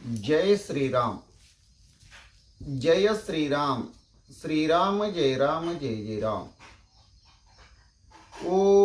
जय श्रीराम. जय श्रीराम. श्रीराम जय राम जय जय राम. ओ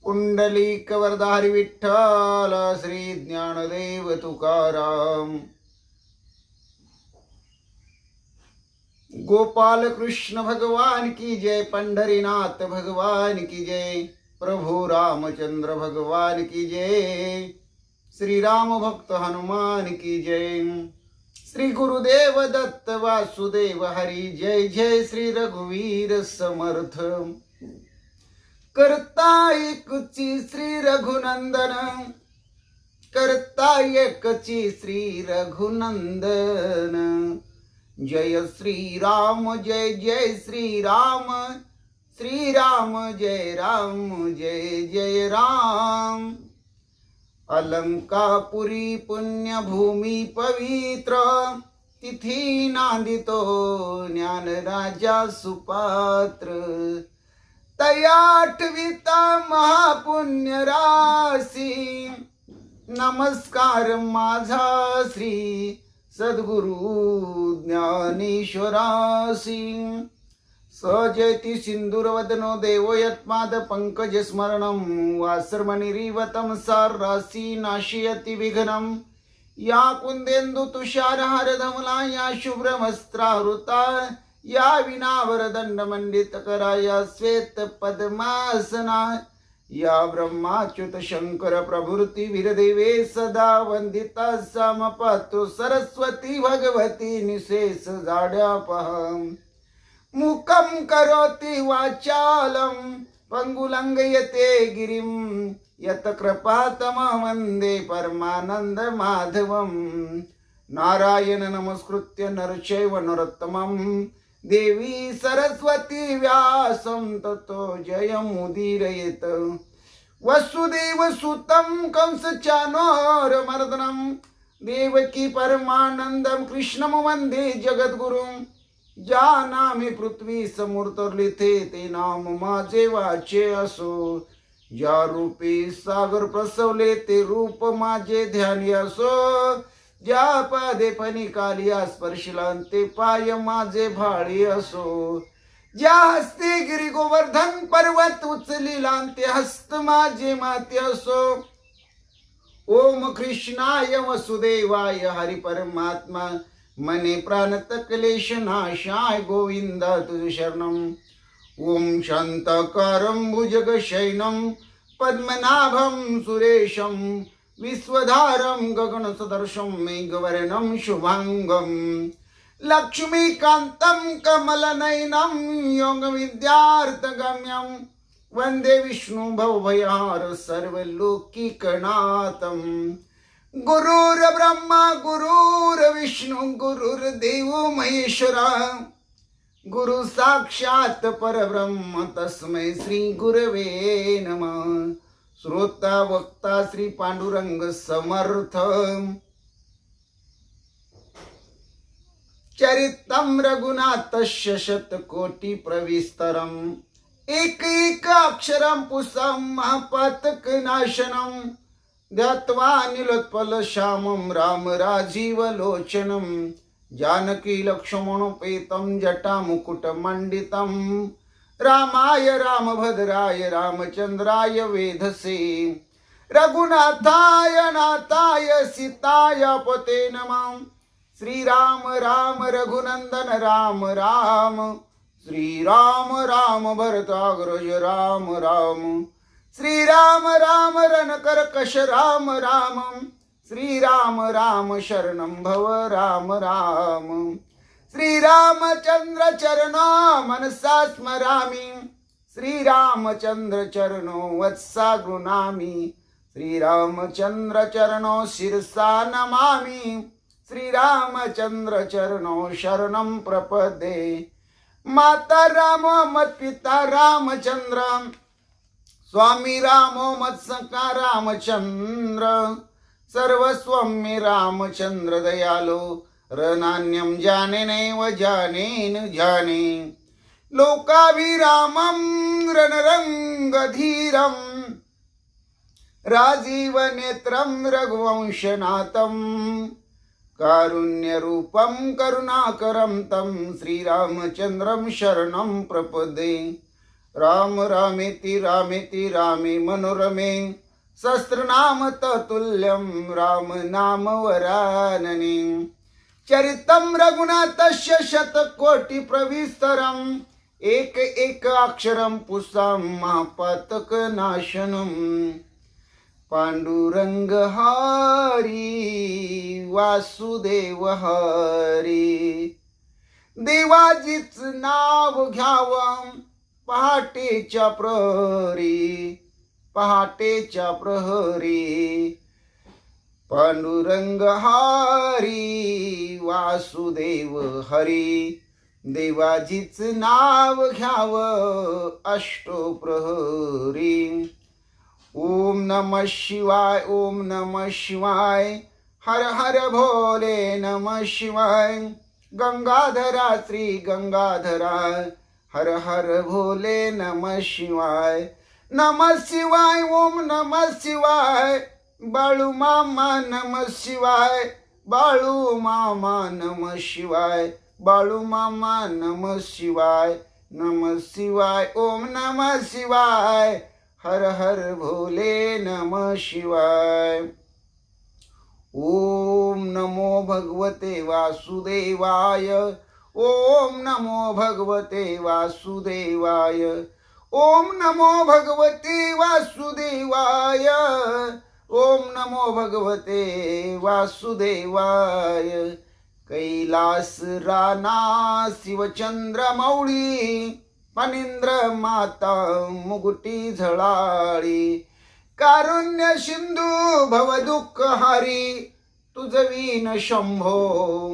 पुंडलिक वरदारी विठ्ठल श्री ज्ञानदेव तुकाराम. गोपाल कृष्ण भगवान की जय. पंढरीनाथ भगवान की जय. प्रभु रामचंद्र भगवान की जय. श्री राम भक्त हनुमान की जय. श्री गुरुदेव दत्त वासुदेव हरी जय. जय श्री रघुवीर समर्थ. करता एकची श्री रघुनंदन. करता एकची श्री रघुनंदन. जय श्री राम जय जय श्री राम. श्री राम जय राम जय जय राम. अलंकापुरी पुण्यभूमी पवित्र. तिथी नांदितो ज्ञान राजा सुपात्र. तयाठविता महापुण्य राशी. नमस्कार माझा श्री सद्गुरु ज्ञानेश्वरासी. सजयति सिंदूरवदनो देवो यत्माद पंकज स्मरणं. वासर्मणिरीवतं सारासी नाशयति विघ्नं. या कुंदेन्दु तुषारहार धवला. या शुभ्रवस्त्रावृता. या विनावरदंड मंडित करा. या श्वेत पद्मासना. या ब्रह्माच्युत शंकर प्रभृती वीरदेवे सदा वंदिता. समपातु सरस्वती भगवती निशेष जाड्यापहं. मुखं करोति वाचालं पंगुलंघयते गिरिं. यत कृपातमं वन्दे परमानंद माधवं. नारायण नमस्कृत्य नरचैव नरोत्तमं. देवी सरस्वती व्यासं ततो जयमुदीरयेत. वसुदेव सुतं कंसचाणूरमर्दनं. देवकी परमानंदं कृष्णं वंदे जगद्गुरुं. ज्या नामे पृथ्वी समुद्रलिथे ते नाम माझे वाचे असो. ज्या रूपी सागर प्रसवले ते रूप माझे ध्यानी असो. ज्या पादे फणिकालिया स्पर्शिला ते पाय माझे भाळी असो. ज्या हस्ते गिरी गोवर्धन पर्वत उचलिला ते हस्त माझे माते असो. ओम कृष्णाय वसुदेवाय हरि परमात्मा. मने प्राण क्लेश नाशाय गोविंद तुझ शरणं. ओम शांताकारं भुजगशयनं पद्मनाभं सुरेशं. विश्वधारं गगनसदृशं मेघवर्णं शुभांगं. लक्ष्मीकान्तं कमलनयनं योगविद्यार्थगम्यं. वन्दे विष्णु भवभयहार सर्वलोकीकनाथं. गुरुर्ब्रह्मा गुरुर्विष्णु गुरुर्देवो महेश्वरा. गुरु साक्षात परब्रह्म तस्मै श्री गुरवे नमः. श्रोता वक्ता श्री पांडुरंग समर्थ. चरितं रघुनाथस्य शतकोटि प्रविस्तरम्. एक एक अक्षरं पुसं महापातक नाशनं. ध्यात्वा निलोत्पल श्यामं राम राजीव लोचनं. जानकी लक्ष्मणोपेतं जटामुकुटमण्डितं रामाय रामभद्राय रामचन्द्राय वेधसे रघुनाथाय नाथाय सीताय पते नमः श्रीराम राम रघुनंदन राम राम श्रीराम राम भरताग्रज राम राम श्रीराम राम रणकर्कश राम राम श्रीराम राम शरणं भव राम राम श्रीरामचंद्र चरणो मनसा स्मरामि श्रीरामचंद्र चरणो वत्सा गृणामि श्रीरामचंद्र चरणो शिरसा नमामि श्रीरामचंद्र चरणो शरणं प्रपदे माता रामो मत्पिता रामचंद्र स्वामी रामो मत्सखा रामचंद्र सर्वस्वं मे रामचंद्र दयालो रणान्यं जाने नैव जाने न जाने लोकाभिरामं रणरंगधीरं राजीवनेत्रं रघुवंशनाथं कारुण्यरूपं करुणाकरं तं श्रीरामचन्द्रं शरणं प्रपदे राम रामेति रामेति रामे मनोरमे सहस्रनाम तत्तुल्यं राम नाम वरानने चरितं रघुनाथस्य शतकोटि प्रविस्तरम् एक एक अक्षरं पुंसां महापातकनाशनम् पांडुरंग हरी वासुदेव हरी देवाजीच नाव घ्यावं पहाटेच्या प्रहरी पांडुरंग हरी वासुदेव हरी देवाजीच नाव घ्याव अष्टो प्रहरी ओम नमः शिवाय ओम नमः शिवाय हर हर भोले नमः शिवाय गंगाधरा श्री गंगाधरा हर हर भोले नमः शिवाय ओम नमः शिवाय बाळू मामा नमः शिवाय बाळू मामा नमः शिवाय बाळू मामा नमः शिवाय ओम नमः शिवाय हर हर भोले नमः शिवाय ओम नमो भगवते वासुदेवाय ओम नमो भगवते वासुदेवाय ओम नमो भगवते वासुदेवाय ओम नमो भगवते वासुदेवाय कैलास राना शिवचंद्र मौळी फणींद्र माता मुगुटी झळाळी कारुण्य सिंधू भव दुःख हारी तुझवीन शंभो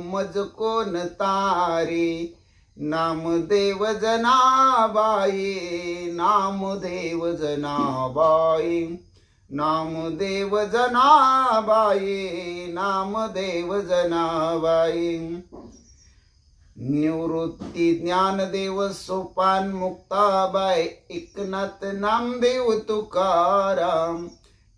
मज कोण तारी नामदेव जनाबाई नामदेव जनाबाई नामदेव जनाबाई नामदेव जनाबाई निवृत्ती ज्ञानदेव सोपान मुक्ताबाई एकनाथ नामदेव तुकाराम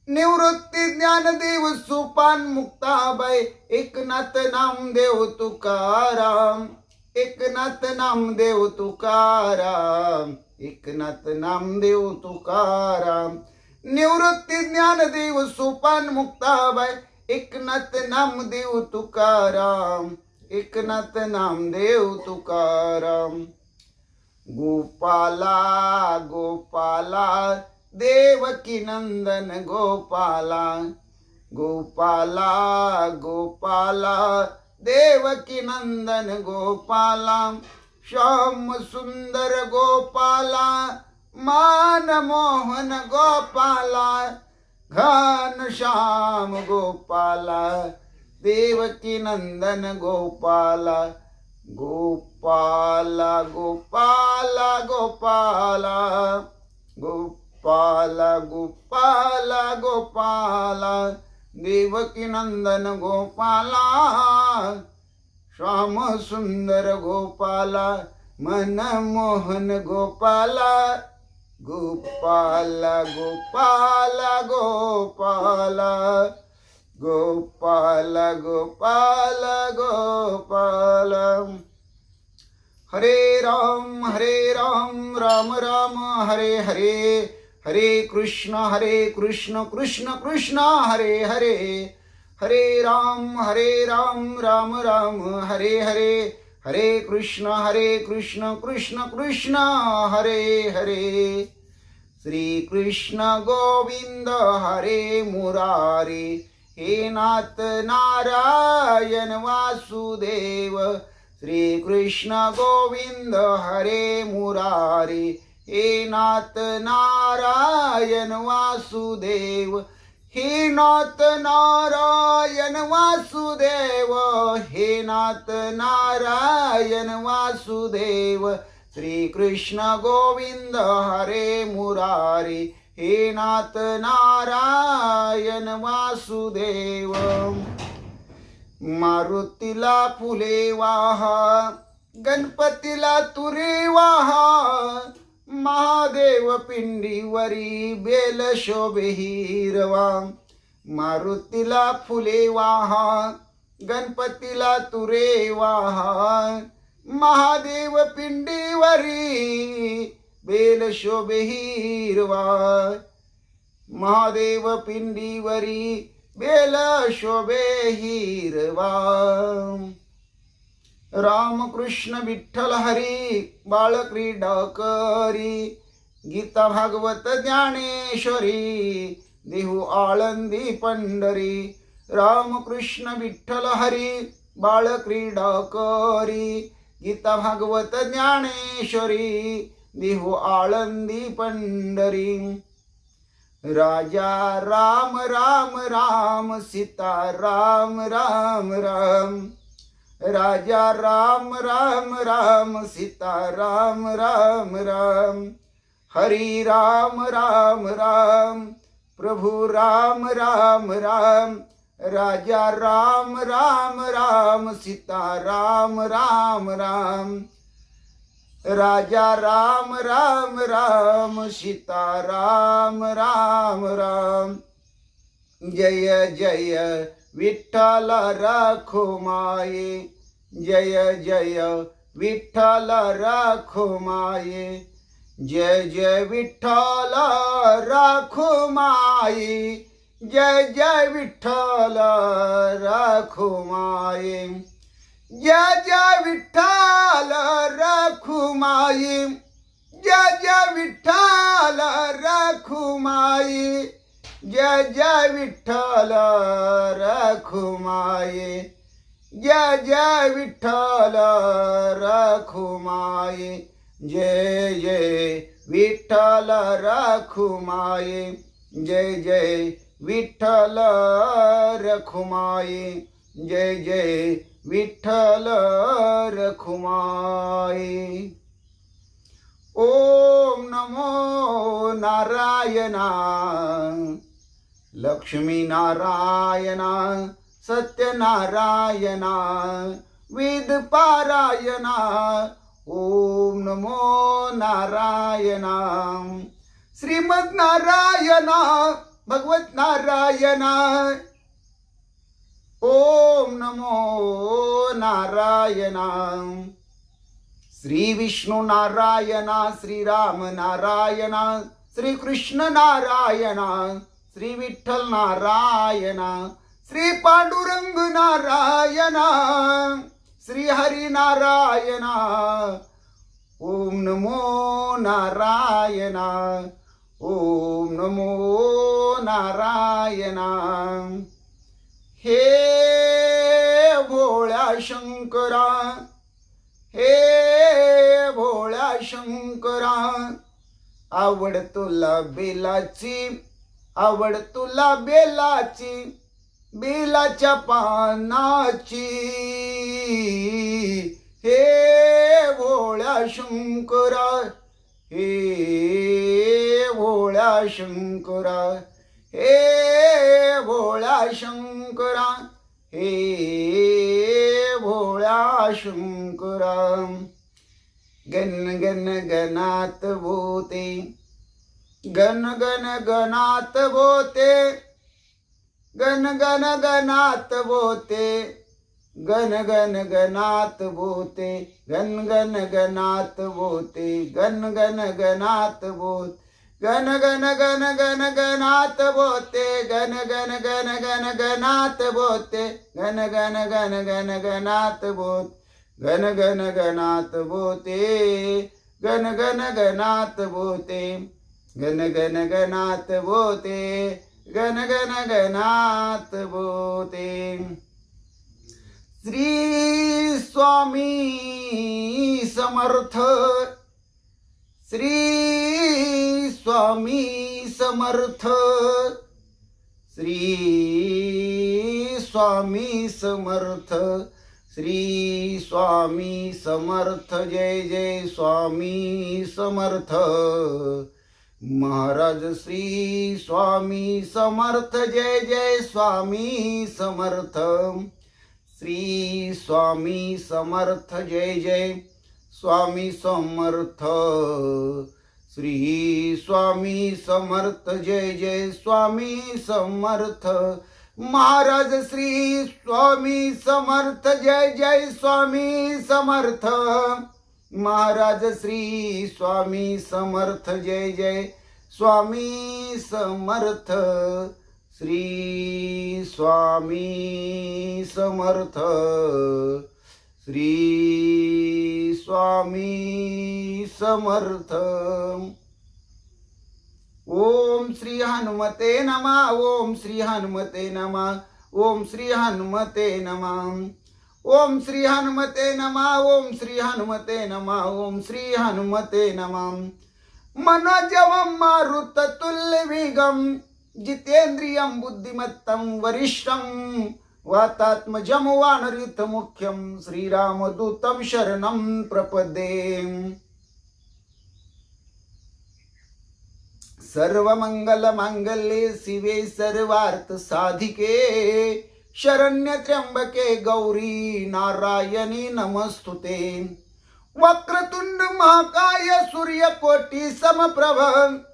निवृत्ती ज्ञानदेव सोपान मुक्ताबाई एकनाथ नामदेव तुकाराम एकनाथ नामदेव तुकाराम एकनाथ नामदेव तुकाराम निवृत्ती ज्ञानदेव सोपान मुक्ताबाई एकनाथ नामदेव तुकाराम एकनाथ नामदेव तुकाराम गोपाला गोपाला देवकी नंदन गोपाला गोपाला गोपाला देवकी नंदन गोपाला श्याम सुंदर गोपाला मान मोहन गोपाला घन श्याम गोपाला देवकी नंदन गोपाला गोपाला गोपाला गोपाला गोपाला गोपाला गोपाला देवकी नंदन गोपाला श्याम सुंदर गोपाला मन मोहन गोपाला गोपाला गोपाला गोपाला गोपाल गोपाल गोपाल. हरे राम राम राम हरे हरे, हरे कृष्ण कृष्ण कृष्ण हरे हरे. हरे राम राम राम हरे हरे, हरे कृष्ण कृष्ण कृष्ण हरे हरे. श्री कृष्ण गोविंद हरे मुरारी, हे नाथ नारायण वासुदेव. श्री कृष्ण गोविंद हरे मुरारी, हे नाथ नारायण वासुदेव. हे नाथ नारायण वासुदेव, हे नाथ नारायण वासुदेव. श्री कृष्ण गोविंद हरे मुरारी, हे नाथ नारायण वासुदेव. मारुतीला फुले वाहा, गणपतीला तुरे वाहा. महादेव पिंडीवरी बेल शोभे हिरवा. मारुतीला फुले वाहा, गणपतीला तुरे वाहा. महादेव पिंडीवरी बेल शोभे हिरवा. महादेव पिंडीवरी बेल शोभे हिरवा. रामकृष्ण विठ्ठल हरी बाळक्रीडा करी. गीता भागवत ज्ञानेश्वरी देहू आळंदी पंढरी. रामकृष्ण विठ्ठल हरी बाळक्रीडा करी. गीता भागवत ज्ञानेश्वरी देहू आळंदी पंढरी. राजा राम राम राम, सीता राम राम राम. राजा राम राम राम, सीता राम राम राम. हरि राम राम राम, प्रभु राम राम राम. राजा राम राम राम, सीता राम राम राम. राजा राम राम राम, सीता राम राम राम. जय जय विठ्ठल राखो माये, जय जय विठ्ठल राखो माये. जय जय विठ्ठल राखो माये, जय जय विठ्ठल राखो माये. जय जय विठ्ठल राखो माये, जय जय विठ्ठल राखो माये. जय जय विठ्ठल राखो माये, जय जय विठ्ठल राखो माये. जय जय विठ्ठल राखो माये, जय जय विठ्ठल राखो माये. जय जय विठ्ठल राखो माये. ओम नमो नारायणा, लक्ष्मी नारायणा, सत्यनारायणा, वेद पारायणा. ओम नमो नारायणा. श्रीमद नारायणा, भगवत नारायणा. ओम नमो नारायणा. श्री विष्णु नारायणा, श्री राम नारायणा, श्री कृष्ण नारायणा, श्री विठ्ठल नारायणा, श्री पांडुरंग नारायणा, श्री हरी नारायणा. ओम नमो नारायणा, ओम नमो नारायणा. हे भोळ्या शंकरा, हे भोळ्या शंकरा. आवड तुला बेलाची, आवड तुला बेलाची, बेलाच्या पानाची. हे भोळ्या शंकरा, हे भोळ्या शंकरा. हे भोळ्या शंकरा, हे भोळ्या शंकरा. गण गण गणात बोते, गण गण गणात बोते, गण गण गणात बोते, गण गण गणात बोते, गण गण गणात बोते, गण गण गणात बोत, गण गण गण गण गणात बोते, गण गण गण गण गणात बोते, गण गण गण गण गणात बोत, गण गण गणात बोते, गण गण गणात बोते, गण गण गणात बोते, गण गण गणात बोते. श्री स्वामी समर्थ, श्री स्वामी समर्थ, श्री स्वामी समर्थ, श्री स्वामी समर्थ. जय जय स्वामी समर्थ महाराज. श्री स्वामी समर्थ. जय जय स्वामी समर्थ. श्री स्वामी समर्थ. जय जय स्वामी समर्थ. श्री स्वामी समर्थ. जय जय स्वामी समर्थ महाराज. श्री स्वामी समर्थ. जय जय स्वामी समर्थ महाराज. श्री स्वामी समर्थ. जय जय स्वामी समर्थ. श्री स्वामी समर्थ. श्री स्वामी समर्थ. ओम श्री हनुमते नमः. ओम श्री हनुमते नमः. ओम श्री हनुमते नमः. ओम श्री हनुमते नमः. ओम श्री हनुमते नमः. ओम श्री हनुमते नमः. मनोजवं मारुततुल्यवेगं जितेन्द्रियं बुद्धिमत्तं वरिष्ठं वातात्मजं वानरयूथमुख्यं श्रीरामदूतं शरणं प्रपद्ये. सर्वमंगलमांगल्ये शिवे सर्वार्थसाधिके शरण्य त्र्यंबके गौरी नारायणी नमस्तुते. वक्रतुंड महाकाय सूर्यकोटि समप्रभ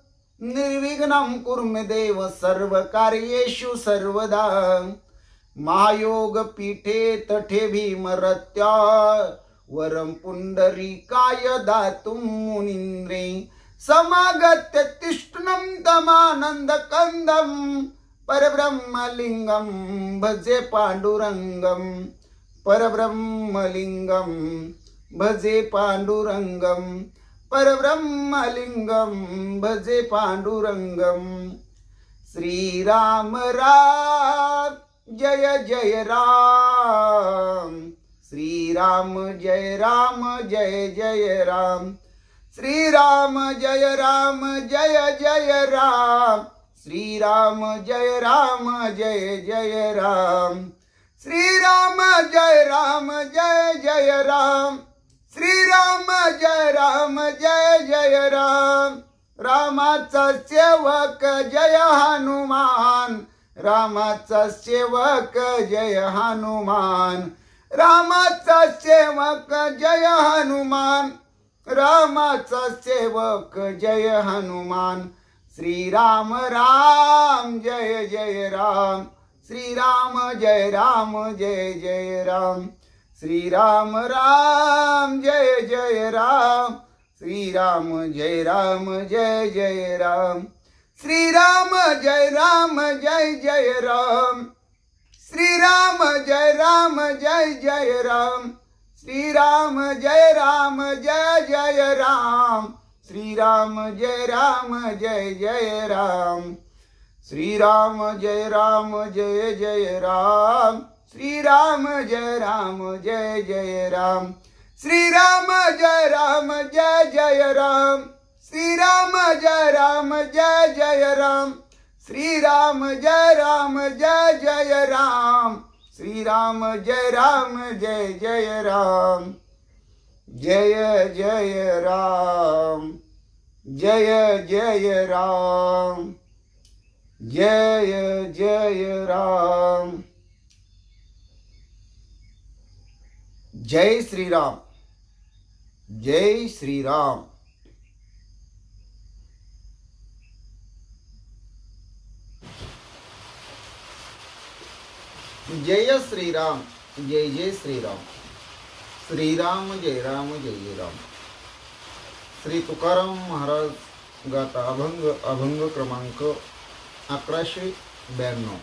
निर्विघ्नं कुरु मे देव सर्वकार्येषु सर्वदा. महायोग पीठे तठे भीमरत्या वरं पुंडरीकाय दातुं मुनीन्द्रे. समागत्य तिष्ठनं तमानन्दकन्दं परब्रह्मलिंगं भजे पांडुरंगं. परब्रह्मलिंगं भजे पांडुरंगं. परब्रह्मलिंगं भजे पांडुरंगं. श्रीराम राम जय जय राम. श्रीराम जय राम जय जय राम. श्रीराम जय राम जय जय राम. श्रीराम जय राम जय जय राम. श्रीराम जय राम जय जय राम. श्रीराम जय राम जय जय राम. रामाचा सेवक जय हनुमान. रामाचा सेवक जय हनुमान. रामाचा सेवक जय हनुमान. रामाचा सेवक जय हनुमान. श्रीराम राम जय जय राम. श्रीराम जय राम जय जय राम. श्रीराम राम जय जय राम. श्रीराम जय राम जय जय राम. श्रीराम जय राम जय जय राम. श्रीराम जय राम जय जय राम. श्रीराम जय राम जय जय राम. श्रीराम जय राम जय जय राम. श्रीराम जय राम जय जय राम. श्रीराम जय राम जय जय राम. श्रीराम जय राम जय जय राम. श्रीराम जय राम जय जय राम. श्रीराम जय राम जय जय राम. श्रीराम जय राम जय जय राम. जय जय राम. जय जय राम. जय जय राम. जय श्री राम. जय श्री राम. जय श्रीराम, जय जय श्रीराम. श्रीराम जय राम, जय जय राम. श्री तुकाराम महाराज गाथा अभंग क्रमांक 1192.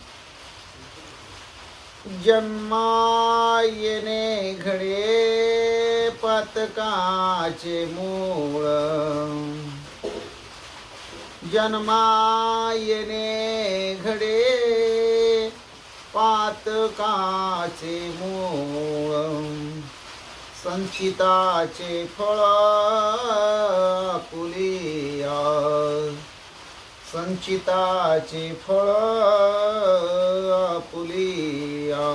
जन्मा येणे घडे पातकाचे मूळ, जन्मा येणे घडे पातकाचे मूळ, संचिताचे फळ आपुलिया, संचिताचे फळ आपुलिया.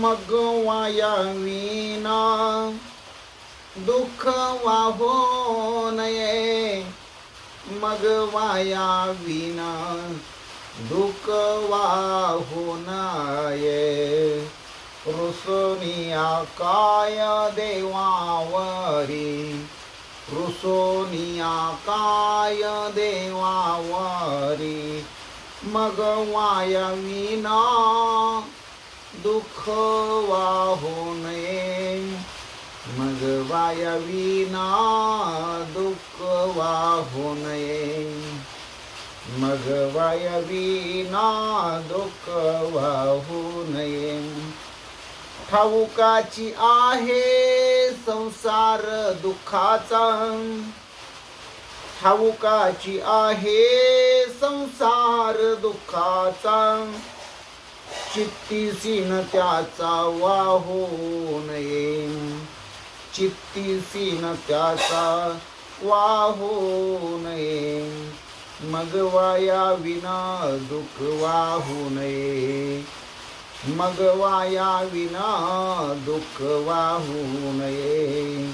मग वाया विना दुःख वाहो नये, मग वाया विना दुःख वाहो नये. रुसोनिया काय देवावरी, रुसोनिया काय देवावरी. मग वाया विना दुःख वाहो नये, मग वाया विना दुःख वाहो नये, मग वाया विना दुःख वाहू नये. ठाऊकाची आहे संसार दुःखाचा, ठाऊकाची आहे संसार दुःखाचा. चित्तीसी न त्याचा वाहू नये, चित्तीसी न त्याचा वाहू नये. मग वाया विना दुःख वाहू नये, मग वाया विना दुःख वाहू नये,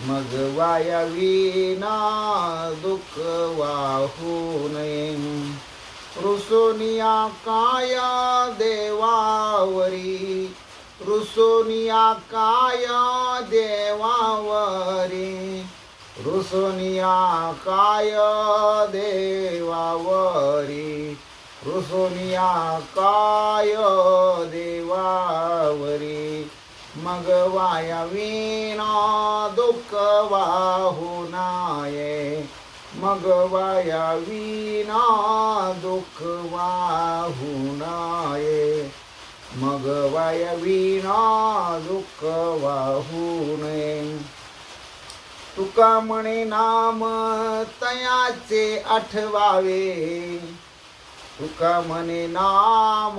मग वाया विना दुःख वाहू नये. रुसोनिया काय देवावरी, रुसोनिया काय देवावरी, रुसोनिया काय देवावरी, रुसोनिया काय देवावरी. मग वाया विना दुःख वाहू नये, मग वाया विना दुःख वाहू नये, मग वाया विना दुःख वाहू नये. तुका म्हणे नाम तयाचे आठवावे, तुका म्हणे नाम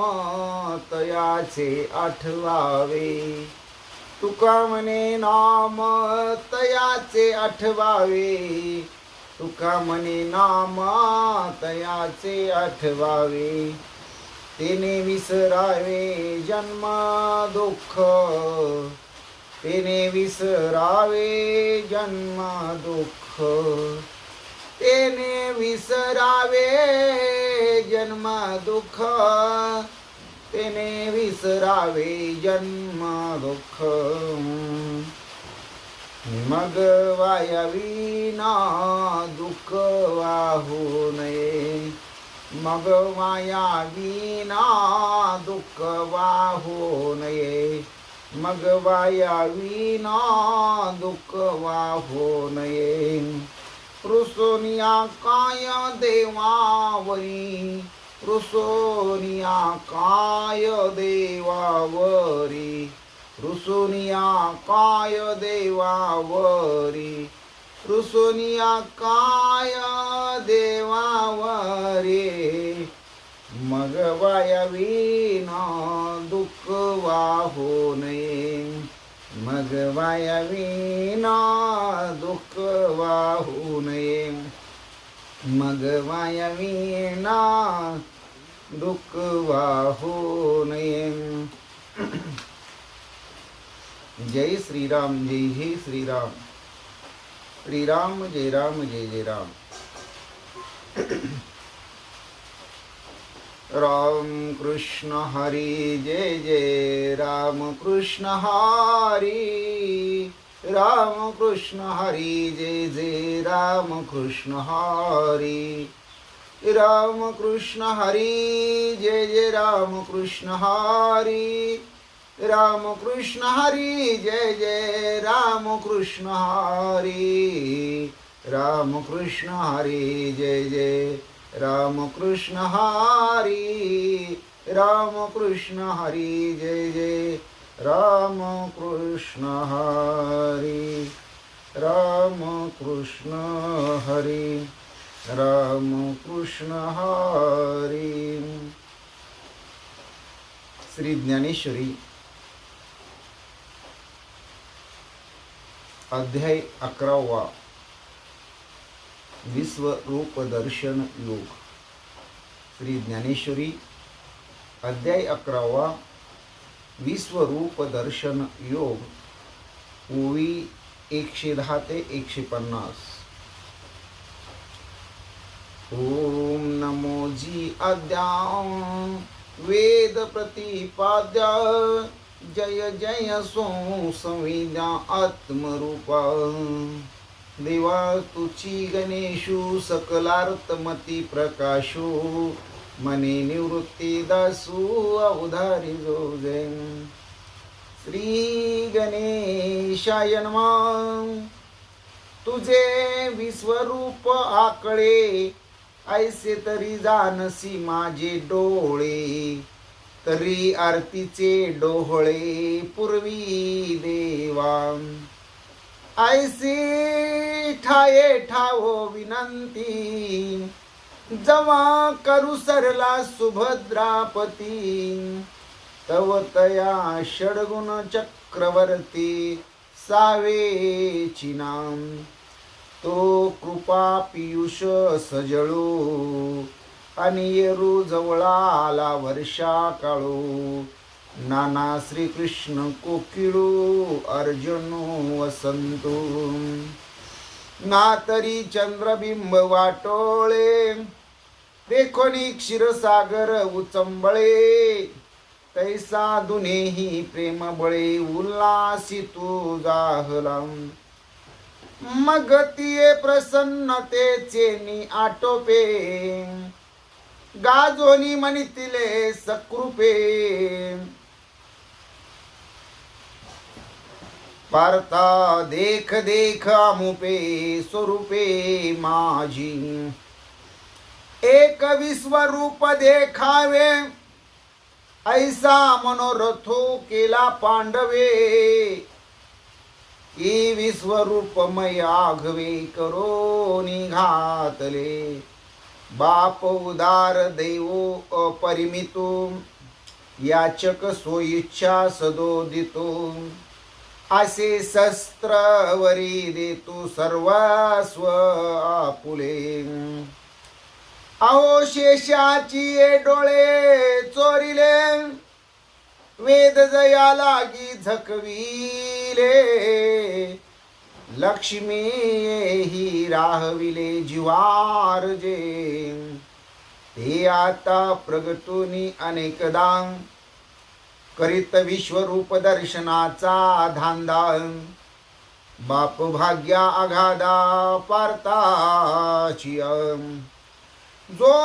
तयाचे आठवावे, तुका म्हणे नाम तयाचे आठवावे, तुका म्हणे नाम तयाचे आठवावे. तेने विसरावे जन्म दुःख, तेने विसरावे जन्म दुःख, तेने विसरावे जन्म दुःख, तेने विसरावे जन्म दुःख. मग वाया विना दुःख वाहू नये, मग वाया विना दुःख वाहू नये, मग वाया विना दुःख वाहू नये. रुसोनिया काय देवावरी, रुसोनिया काय देवावरी, रुसोनिया काय देवावरी, रुसोनिया काय देवावरी. मग वाया विना दुःख वाहू नये, मग वाया विना दुःख वाहू नये, मग वाया विना दुःख वाहू नये. जय श्रीराम, जय हे श्रीराम. श्रीराम जय राम, जय जय राम. राम कृष्ण हरी जय जय राम कृष्ण हरी, राम कृष्ण हरी जय जय राम कृष्ण हरी. राम कृष्ण हरी जय जय राम कृष्ण हरी राम कृष्ण हरी जय जय राम कृष्ण हरी राम कृष्ण हरी जय जय राम कृष्ण हरी राम कृष्ण हरी जय जय राम कृष्ण हरी राम कृष्ण हरी राम कृष्ण हरी. श्री ज्ञानेश्वरी अध्याय 11वा विश्वरूप दर्शन योग. श्री ज्ञानेश्वरी अध्याय 11वा विश्वरूप दर्शन योग. ओवी 110 ते 150. ओम नमो जी आद्या वेद प्रतिपाद्या जय जय संविद्या आत्मरूपा देवा तुची गणेशु सकलार्थमती प्रकाशो मने निवृत्ती दासू अवधारी जो जय. श्री गणेशाय नमः. तुझे विश्वरूप आकळे ऐसे तरी जानसी माझे डोळे तरी आरतीचे डोहळे पूर्वी देवा ऐसी ठाये ठावो विनंती जवा करू सरला सुभद्रापती तव तया षडगुण चक्रवर्ती सावेची नाम तो कृपा पियुष सजळू आणि येरू जवळा आला वर्षा काळू नाना श्रीकृष्ण कोकिळू अर्जुन वसंतू ना तरी चंद्रबिंब वाटोळे देखोनी क्षीरसागर उचंबळे तैसा दुनेही प्रेम बळे उल्हासी तू जाहला मग तिये प्रसन्नतेचे नि आटोपे गाजोनी म्हणितिले सकृपे पार्था देख देख आमुपे स्वरूपे माझी एक विश्वरूप देखावे ऐसा मनोरथो केला पांडवे ई विश्वरूपमय आघवे करो निघातले बाप उदार दैवो अपरिमितो याचक सोइच्छा सदोदितो असे शस्त्रवरी देतो सर्वस्व आपुले अहो शेषाची डोळे चोरिले वेद जया लागी झकविले लक्ष्मी ही राहविले जिवार जे ते आता प्रगटुनी अनेकदा करीत विश्वरूप दर्शनाचा धांदा बाप भाग्या आघादा पारताची जो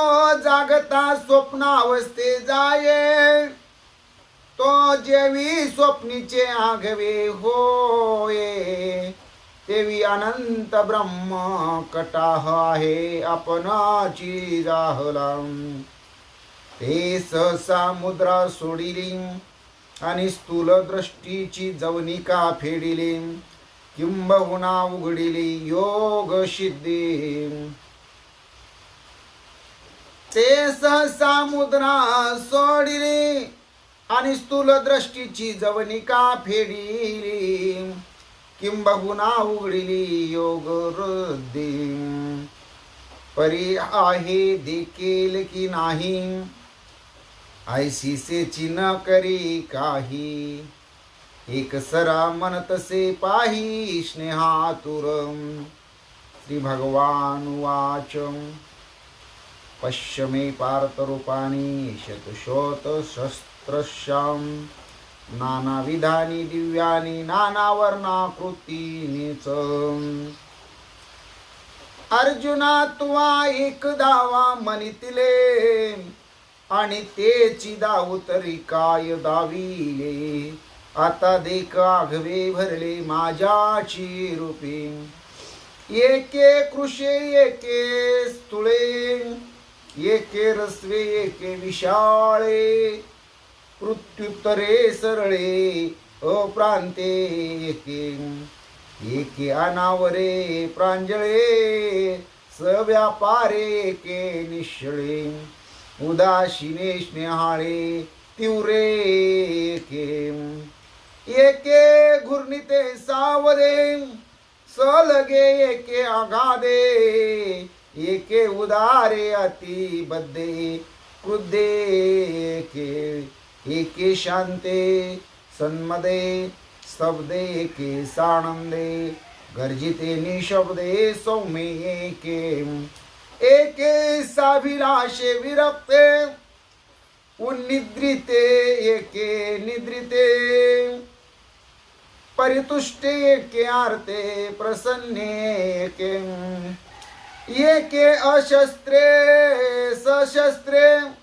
जागता स्वप्नावस्थे जाये तो जेवी स्वप्नीचे आघवे होये तेवी अनंत ब्रह्म कटाह आहे आपणाची जाहला ते सहसा मुद्रा सोडिली आणि स्थूल दृष्टीची जवनिका फेडिली किंबहुना उघडिली योग सिद्धी ते सहसा मुद्रा सोडिली आणि स्थूल दृष्टीची जवनिका फेडिली किंबहुना उघडिली योग वृद्धी परी आहे देखील की नाही ऐसीसेची न करी काही एक सरा मन तसे पाही स्नेहातुरम. श्री भगवान वाच पश्य मे पार्थरूपाणि शतशोत शस्त्रश्याम नानाविधानि दिव्यानि नानावर्णाकृतीनि च अर्जुना तुवा एक दावा मनितिले आणि तेची दाव तरी काय दाविले. आता देख आघवे भरले माझ्याची रूपे. एके कृषे एके स्थूळे एके रस्वे एके विशाळे. प्रत्युत्तरे सरळे अप्रांते एके. एके अनावरे प्रांजळे सव्यापारे एके निश्चळे. उदासीने स्नेहाळे तीव्रे एके. एके घूर्णिते सावरे सलगे एके आघादे. एके उदारे अति बद्धे क्रुद्धे एके. एके शांते सन्मदे स्तब्धे एके सानंदे. गर्जिते निशब्दे सौम्ये एके. एके साभिलाषे विरक्ते उन्निद्रिते एके निद्रिते. परितुष्टे एके आर्ते प्रसन्ने एके. एके अशस्त्रे सशस्त्रे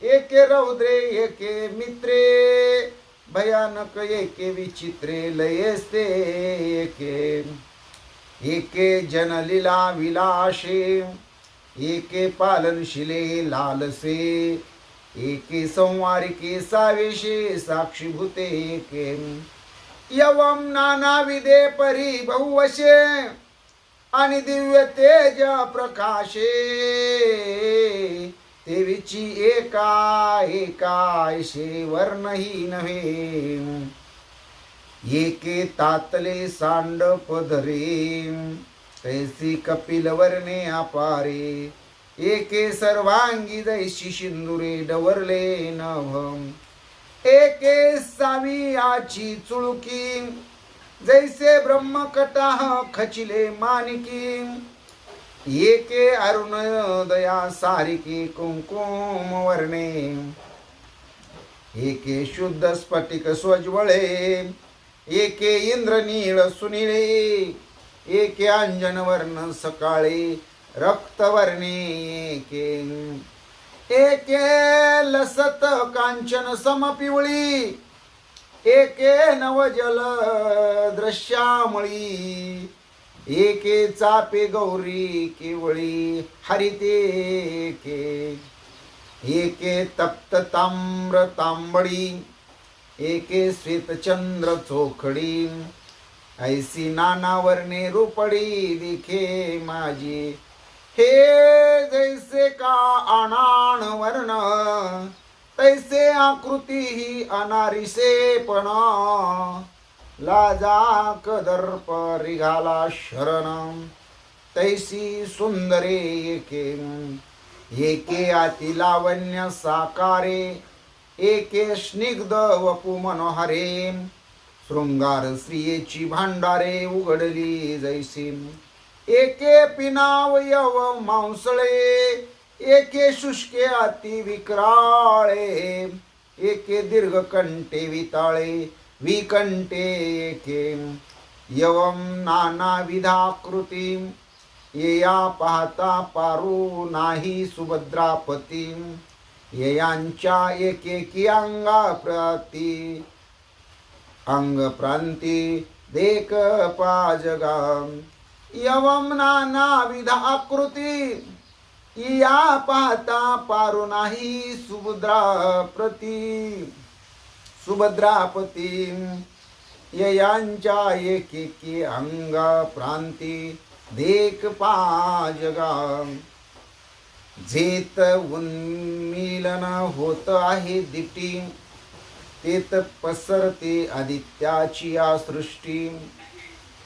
एके रौद्रे एके मित्रे. भयानक एके विचित्रे लयस्ते एके. एके जनलीला विलाशे एके पालनशिले लालसे. एके संवारिके सावेशे साक्षीभूते एके. यवम नानाविधे परी बहुवशे आणि दिव्य तेज प्रकाशे. देवीची एका एकाशे वर्णही नव्हे. एके तातले सांडप धरे तैसी कपिल वर्णे अपारे. एके सर्वांगी जैशी सिंदुरे डवरले नभ. एके सावियाची चुळकी जैसे ब्रह्मकटाह खचिले मानिकी. एके अरुणोदया सारिके कुंकुम वर्णे. एके शुद्ध स्फटिक स्वज्वळे. एके इंद्रनीळ सुनीळे. एके अंजन वर्ण सकाळे रक्तवर्णे एके. एके लसत कांचन समपिवळी. एके नवजल दृश्यामळी. एके चापे गौरी केवळी हरिते एके. एके तप्त ताम्र तांबडी. एके श्वेतचंद्र चोखडी. ऐसी नाना वर्णे रूपडी दिखे माझी. हे जैसे का अनाण वर्ण तैसे आकृती ही अनारिसेपण. लाजा कदर्प रिघाला शरण तैसी सुंदरे एके. एके अति लावण्य साकारे. एके स्निग्ध वपु मनोहरे. शृंगार स्त्रियेची भांडारे उघडली जैसी. एके पिनावयव मांसळे. एके शुष्के अति विक्राळे. एके दीर्घकंठे विताळे विकंठे एके. यवम नानाविधाकृती येया पाहता पारू नाही सुभद्रापती. येयांच्या एकेकी अंगाप्रती अंगप्रांती देख पाजगा. यवम नानाविध आकृती या पाहता पारू नाही सुभद्रापती. ययांच्या एकेकी अंगा प्रांती देख पाजगा. जेत उन्मीलन होत आहे दिटी. तेत पसरते आदित्याची या सृष्टी.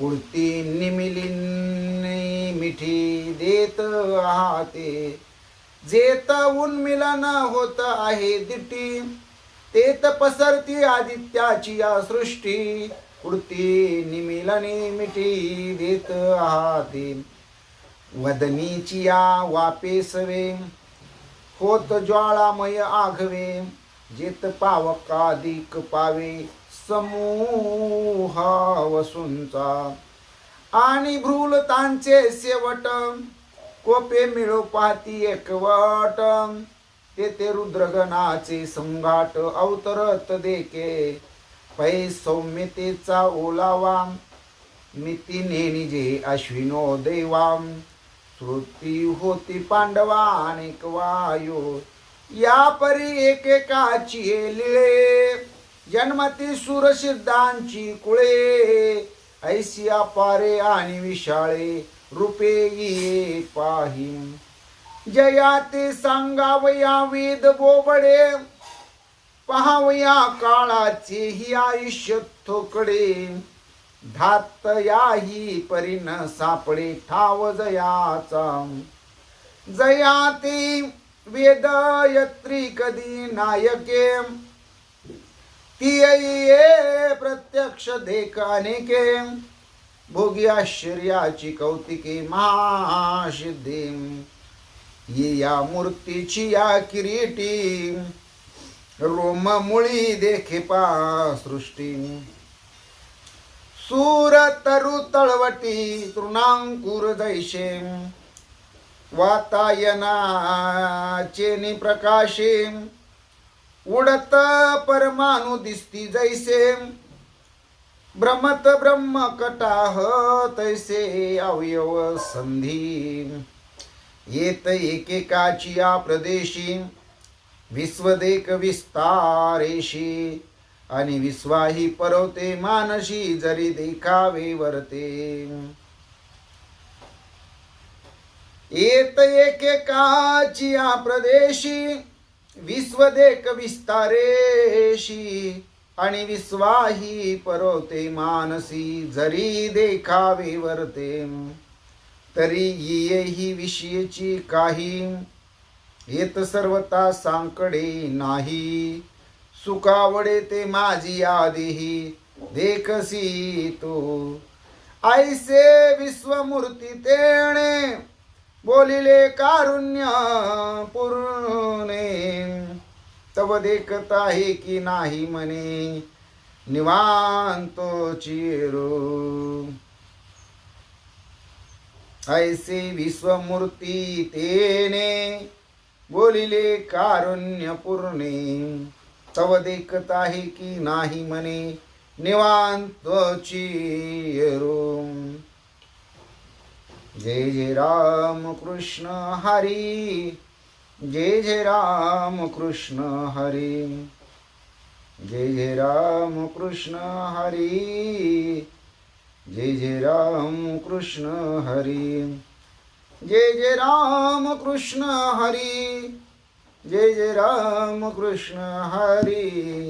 उडती निमिलिनी मिठी देत आहाते. जेत उन्मिलन होत आहे दिटी. तेत पसरती आदित्याची या सृष्टी. उडती निमिलनी मिठी देत आहाते. वदनीची या वापेसवे होत ज्वाळामय आघवे. जेत पावकादिक पावे समूह वसूंचा. आणि भ्रूलतांचे शेवट कोपे मिळो पाती एकवट, तेथे रुद्रगणाचे संघाट अवतरत देखे, पै सौम्यतेचा ओलावा मिती नेनिजे अश्विनो देवाम, श्रुती होती पांडवा अनेक वायू, या परी एकेकाची लिळे, जन्मती सुरसिद्धांची कुळे, ऐसी अपारे आणि विशाळे रूपे ये पाही, जया ते सांगावया वेद बोबडे, पहावया काळाचे ही आयुष्य थोकडे, धात याही परीन सापडे ठाव जयाचा, जयाती वेद यत्री कधी नायके, ती ये प्रत्यक्ष देख अनेके, भोगी आश्चर्याची कौतिके महासिद्धी, ये या मूर्तीची या किरीटी, रोम मुळी देखे पा सृष्टी, सूर तरु तळवटी तृणांकुर दैशे, वातायनाचे निप्रकाशे, उडत परमाणु दिसती जैसे, भ्रमत ब्रह्म कटाह तैसे अवयव संधी, येत एकेकाची या प्रदेशी, विश्वदेक विस्तारेशी, आणि विश्वाही परवते मानशी, जरी देखावे वरते, येत एकेकाची या प्रदेशी, विश्वदेक विस्तारेशी, आणि विश्वाही परवते मानसी, जरी देखावे वरते, तरी येही विषयीची काही, येत सर्वता सांकडे नाही, सुखावडे ते माझी आदेही, देखसी तो ऐसे विश्वमूर्ती तेणे, बोलिले कारुण्य पूर्णे, तव देखत आहे की नाही म्हणे, निवांतो चिरो, ऐसे विश्वमूर्ती तेने, बोलिले कारुण्य पूर्णे, तव देखत आहे की नाही म्हणे, निवांत चिरो. जय जय राम कृष्ण हरी, जय जय राम कृष्ण हरी, जय जय राम कृष्ण हरी, जय जय राम कृष्ण हरी, जय जय राम कृष्ण हरी, जय जय राम कृष्ण हरी,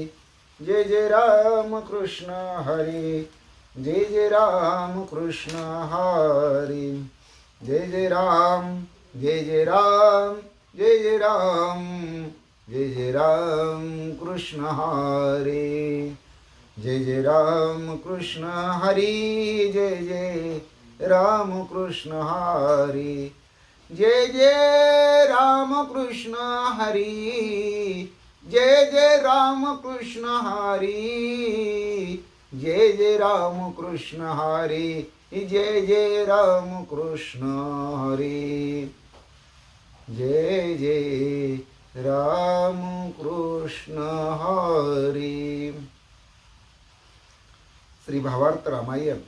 जय जय राम कृष्ण हरी, जय जय राम कृष्ण हरी, जय जय राम, जय जय राम, जय जय राम, जय जय राम कृष्ण हरी, जय जय राम कृष्ण हरी, जय जय राम कृष्ण हरी, जय जय राम कृष्ण हरी, जय जय राम कृष्ण हरी, जय जय राम कृष्ण हरी, जय जय राम कृष्ण हरी, जय जय राम कृष्ण हरी. श्री भावार्थ रामायण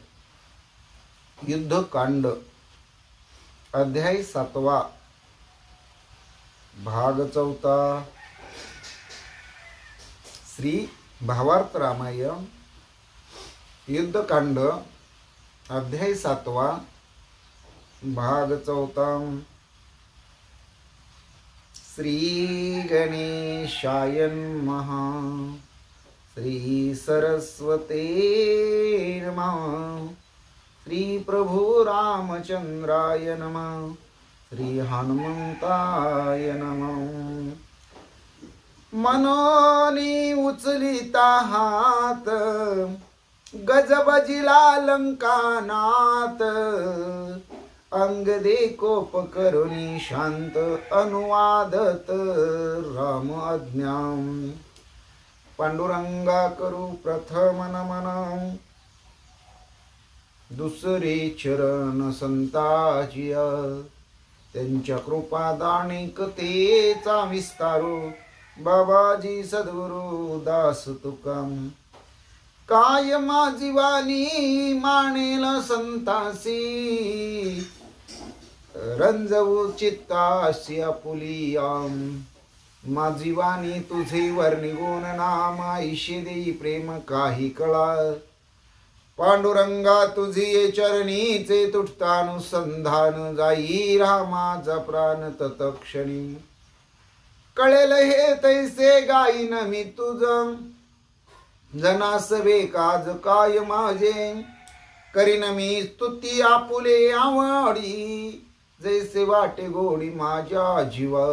युद्धकांड अध्याय 7 भाग 4. श्री भावार्थ रामायण युद्धकांड अध्याय 7 भाग 4. श्री गणेशाय नमः, श्री सरस्वते नमः, श्री प्रभु रामचंद्राय नमः, श्री हनुमंताय नमः. मनोनी उचलिता हात, गजबजिला लंकानाथ, अंग दे कोप करुणी शांत, अनुवादत राम आज्ञा. पांडुरंगा करू प्रथम नमन, दुसरे चरण संताजिया, त्यांच्या कृपादाने कथेचा विस्तारो बाबाजी सद्गुरु दास तुकाम काय माझी वाणी मानेल संतासी रंजवू चित्तासी आपुलियाम माझी वाणी तुझे वर्णिगुण नाम आईशे देई प्रेम काही कळा पांडुरंगा तुझी चरणीचे तुटतानुसंधान जाई रामाचा प्राण तत्क्षणी कळेल हे तैसे गाईन मी तुझ जनास काज काय माझे करीन मी स्तुती आपुले आवडी जैसे वाटे गोडी माझ्या जीवा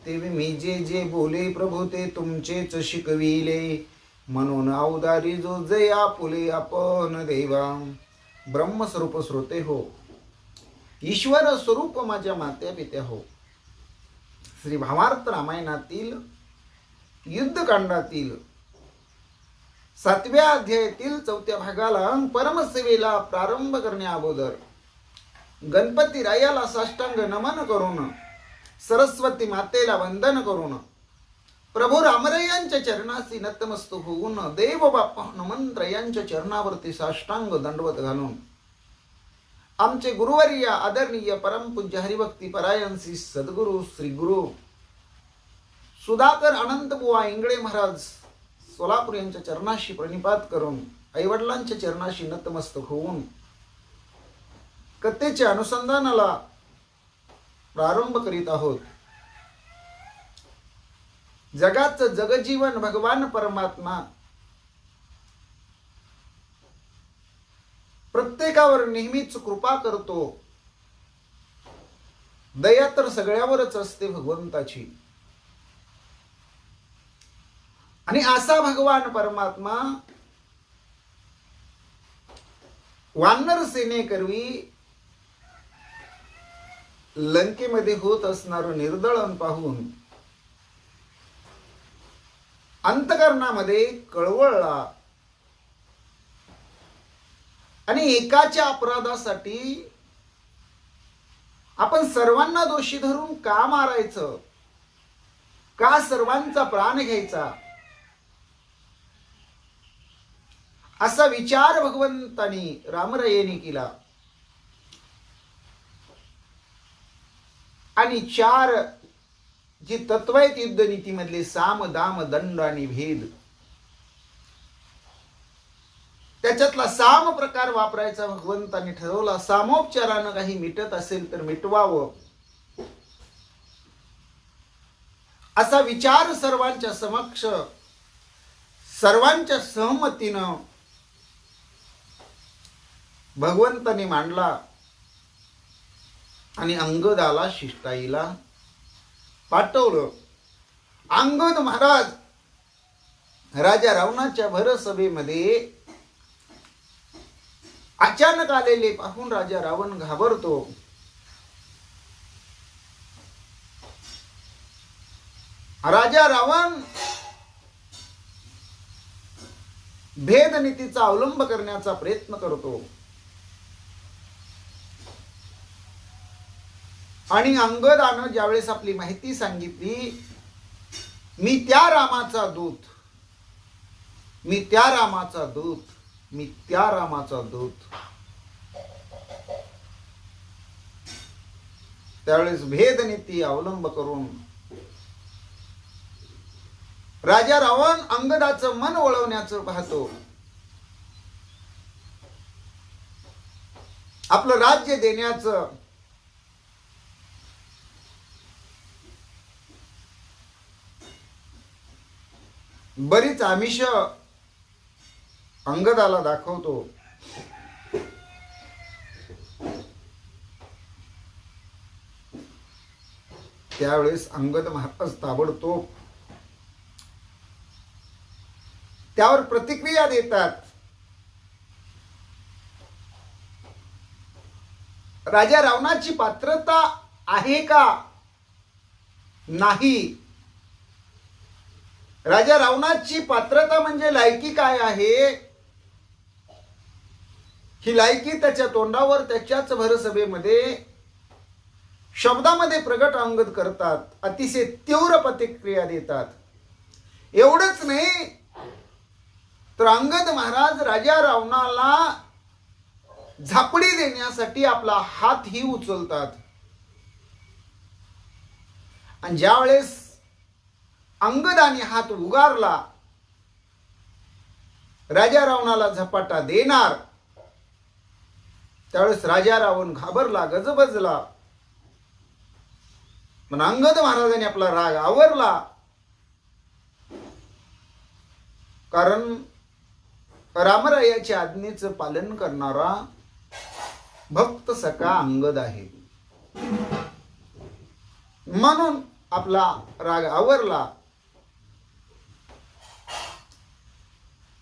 ते मी जे बोले प्रभू ते तुमचेच शिकविले म्हणून अवदारी जो जय आपुले आपण देवा ब्रह्मस्वरूप श्रोते हो ईश्वर स्वरूप माझ्या मात्या पित्या हो श्री भावार्थ रामायणातील युद्धकांडातील 7व्या अध्यायातील 4थ्या भागाला परमसेवेला प्रारंभ करण्या अगोदर गणपती रायाला साष्टांग नमन करून सरस्वती मातेला वंदन करून प्रभू रामरायांच्या चरणाशी नतमस्तक होऊन देव बाप्पा हनुमंतरायांच्या चरणावरती साष्टांग दंडवत घालून आमचे गुरुवर्य आदरणीय परमपूज्य हरिभक्ती परायण श्री सद्गुरु श्री गुरु सुधाकर अनंतबुवा इंगळे महाराज सोलापूर यांच्या चरणाशी प्रणिपात करून आईवडिलांच्या चरणाशी नतमस्तक होऊन कथेच्या अनुसंधानाला प्रारंभ करीत आहोत. जगाचं जगजीवन भगवान परमात्मा प्रत्येकावर नेहमीच कृपा करतो. दया तर सगळ्यावरच असते भगवंताची. आणि असा भगवान परमात्मा वानर सेनेकरवी लंकेमध्ये होत असणारं निर्दळन पाहून अंतकरणामध्ये कळवळला आणि एकाच्या अपराधासाठी आपण सर्वांना दोषी धरून का मारायचं, का सर्वांचा प्राण घ्यायचा, असा विचार भगवंतानी रामरायेने केला. आणि 4 जी तत्व आहेत युद्धनीतीमधले साम दाम दंड आणि भेद, त्याच्यातला साम प्रकार वापरायचा भगवंताने ठरवला. सामोपचारानं काही मिटत असेल तर मिटवावं असा विचार सर्वांच्या समक्ष सर्वांच्या सहमतीनं भगवंताने मांडला. आणि अंगदाला शिष्टाईला पाठवलं. अंगद महाराज राजा रावणाच्या भरसभेमध्ये अचानक आलेले पाहून राजा रावण घाबरतो. राजा रावण भेदनीतीचा अवलंब करण्याचा प्रयत्न करतो. आणि अंगदानं ज्यावेळेस आपली माहिती सांगितली, मी त्या रामाचा दूत, मी त्या रामाचा दूत, मी त्या रामाचा दूत, त्यावेळेस भेदनीती अवलंब करून राजा रावण अंगदाचं मन वळवण्याचं पाहतो. आपलं राज्य देण्याचं बरीच आमिष अंगदाला दाखवतो. त्यावेळेस अंगद महाराज ताबडतोब त्यावर प्रतिक्रिया देतात. राजा रावणाची पात्रता आहे का नाही, राजा रावणाची पात्रता म्हणजे लायकी काय आहे, ही लायकी त्याच्या तोंडावर त्याच्याच भरसभेमध्ये शब्दामध्ये प्रगट अंगद करतात, अतिशय तीव्र प्रतिक्रिया देतात. एवढंच नाही तर अंगद महाराज राजा रावणाला झापडी देण्यासाठी आपला हातही उचलतात. आणि ज्या वेळेस अंगदाने हात उगारला, राजा रावणाला झपाटा देणार, त्यावेळेस राजा रावण घाबरला, गजबजला. पण अंगद महाराजांनी आपला राग आवरला, कारण रामरायाच्या आज्ञेचं पालन करणारा भक्त सखा अंगद आहे. म्हणून आपला राग आवरला.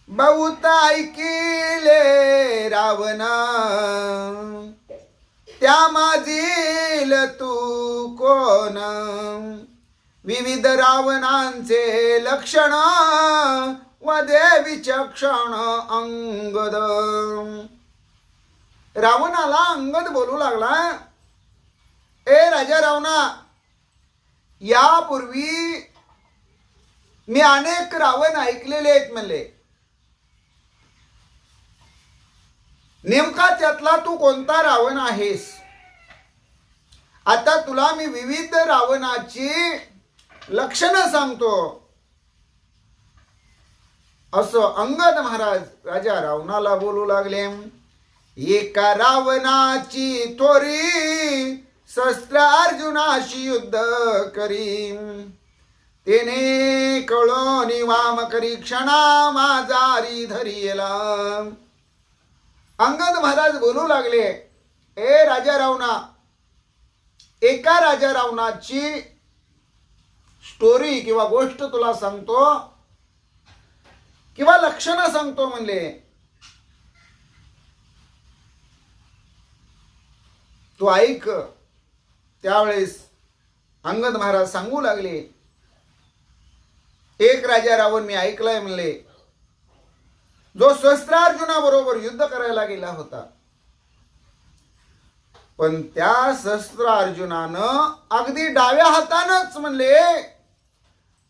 बहुत ऐकिले रावण त्या माझील तू कोण, विविध रावणांचे लक्षण वदे विचक्षण अंगद. रावणाला अंगद बोलू लागला, ए राजा रावणा, यापूर्वी मी अनेक रावण ऐकलेले आहेत म्हणले. नेमका त्यातला तू कोणता रावण आहेस? आता तुला मी विविध रावणाची लक्षणं सांगतो. असं अंगद महाराज राजा रावणाला बोलू लागले. एका रावणाची थोरी शस्त्र अर्जुनाशी युद्ध करी, तेने कळोनी वाम करी क्षणा माझारी धरियला. अंगद महाराज बोलू लागले, ए राजा रावणा, एका राजा रावणाची स्टोरी किंवा गोष्ट तुला सांगतो किंवा लक्षणं सांगतो म्हणले. तू ऐक. त्यावेळेस अंगद महाराज सांगू लागले, एक राजा रावण मी ऐकलाय म्हणले, जो शस्त्रार्जुनाबरोबर युद्ध करायला गेला होता. पण त्या शस्त्रार्जुनानं अगदी डाव्या हातानंच म्हणले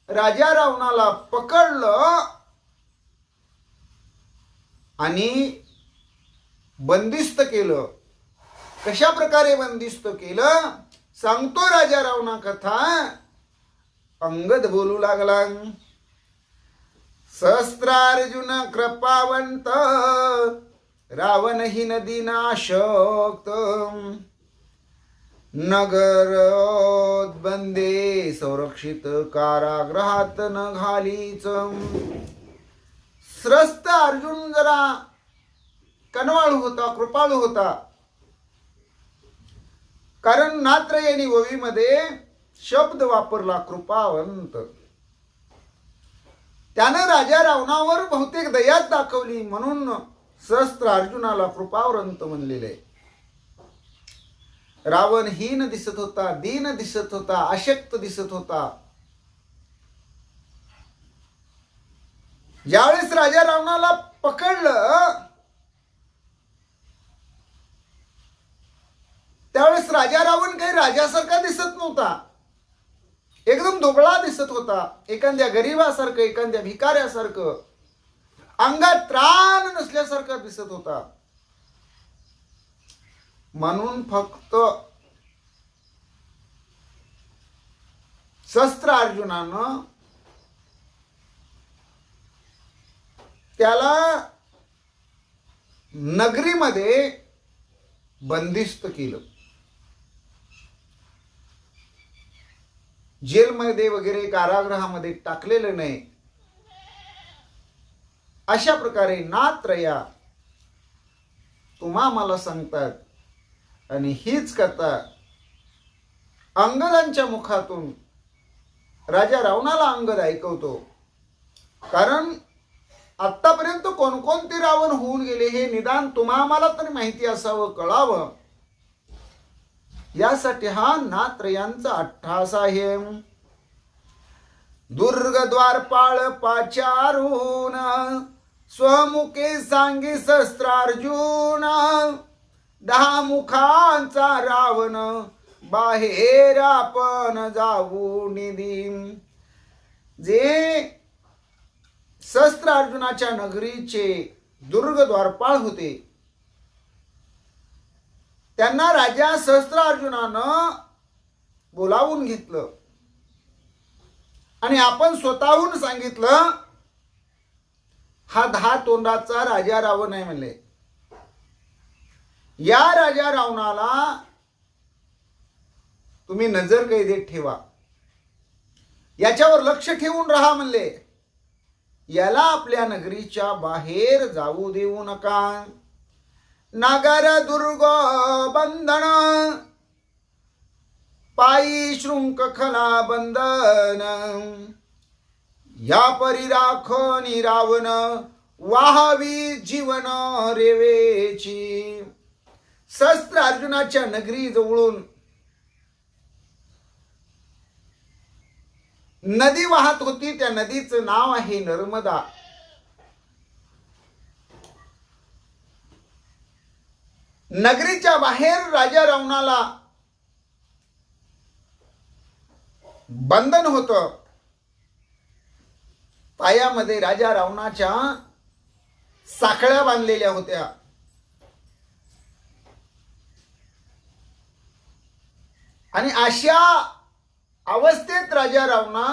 राजा रावणाला पकडलं आणि बंदिस्त केलं. कशा प्रकारे बंदिस्त केलं सांगतो राजा रावणा कथा. अंगद बोलू लागला, सहस्त्रार्जुन कृपावंत रावण ही नदी नाशक्त, नगरोद्बंदे संरक्षित कारागृहात न घालीच. श्रेष्ठ अर्जुन जरा कनवाळू होता, कृपाळू होता. कारण नात्रयणी ओवीमध्ये शब्द वापरला कृपावंत. त्यानं राजा रावणावर बहुतेक दयाच दाखवली, म्हणून सहस्त्र अर्जुनाला कृपावंत म्हणलेले. रावण हीन दिसत होता, दीन दिसत होता, अशक्त दिसत होता. ज्यावेळेस राजा रावणाला पकडलं त्यावेळेस राजा रावण काही राजासारखा दिसत नव्हता. एकदम दुबळा दिसत होता, एखाद्या गरीबासारखं, एखाद्या भिकाऱ्यासारखं, अंगात त्राण नसल्यासारखं दिसत होता. म्हणून फक्त शस्त्र अर्जुनानं त्याला नगरीमध्ये बंदिस्त केलं. जेलमध्ये वगैरे कारागृहामध्ये टाकलेलं नाही. अशा प्रकारे नात्रया तुम्हा मला सांगतात. आणि हीच कथा अंगदांच्या मुखातून राजा रावणाला अंगद ऐकवतो. कारण आतापर्यंत कोणकोणते रावण होऊन गेले हे निदान तुम्हा मला तरी माहिती असावं, कळावं, यासाठी हा नात्रयांचा अट्टहास आहे. दुर्ग द्वारपाळ पाचारून स्वमुखे सांगी शस्त्रार्जुन, 10 मुखांचा रावण बाहेर आपण जाऊ निधी. जे शस्त्र अर्जुनाच्या नगरीचे दुर्ग द्वारपाळ होते त्यांना राजा सहस्त्र अर्जुनानं बोलावून घेतलं आणि आपण स्वतःहून सांगितलं हा 10 तोंडाचा राजा रावण आहे म्हणले. या राजा रावणाला तुम्ही नजर कैदेत ठेवा, याच्यावर लक्ष ठेवून राहा म्हणले. याला आपल्या नगरीच्या बाहेर जाऊ देऊ नका. नगर दुर्ग बंधन पायी शृंखला बंधन या परी राखोनी रावण वाहावी जीवन रेवेची. शस्त्र अर्जुनाच्या नगरी जवळून नदी वाहत होती. त्या नदीचं नाव आहे नर्मदा. नगरीच्या बाहेर राजा रावणाला बंधन होतं. पायामध्ये राजा रावणाच्या साखळ्या बांधलेल्या होत्या. आणि अशा अवस्थेत राजा रावणा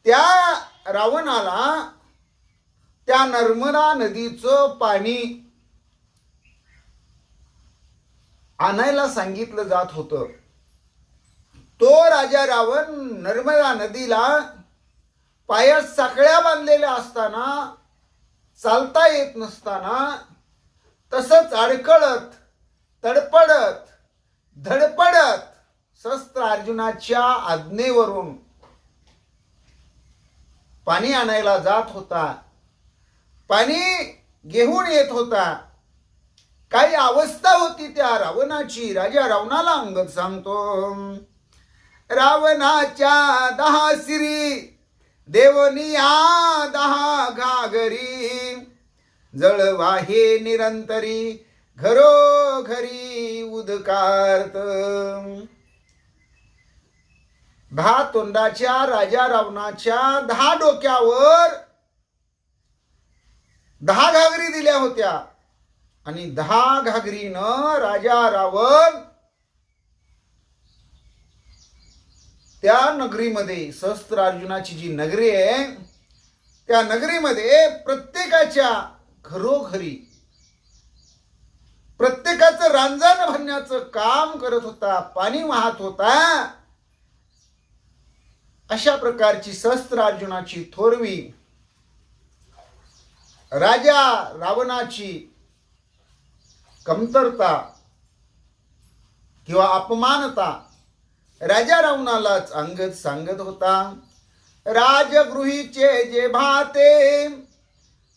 त्या रावणाला त्या नर्मदा नदीचं पाणी आणायला सांगितलं जात होतं. तो राजा रावण नर्मदा नदीला पायात साखळ्या बांधलेल्या असताना, चालता येत नसताना, तसंच अडकळत तडपडत धडपडत शस्त्र अर्जुनाच्या आज्ञेवरून पाणी आणायला जात होता. पाणी घेऊन येत होता. काही अवस्था होती त्या रावणाची. राजा रावणाला अंगद सांगतो, रावणाच्या 10 शिरी देवनिया 10 घागरी जळवाहे निरंतरी घरोघरी उदकार्त. 10 तोंडाच्या राजा रावणाच्या 10 डोक्यावर 10 घागरी दिल्या होत्या आणि 10 घागरीनं राजा रावण त्या नगरीमध्ये, शस्त्र अर्जुनाची जी नगरी आहे त्या नगरीमध्ये प्रत्येकाच्या घरोघरी प्रत्येकाचं रांजण भरण्याचं काम करत होता. पाणी वाहत होता. अशा प्रकारची शस्त्र अर्जुनाची थोरवी राजा रावणाची कमतरता किंवा अपमानता राजा रावणालाच अंगद सांगत होता. राजगृहीचे जे भाते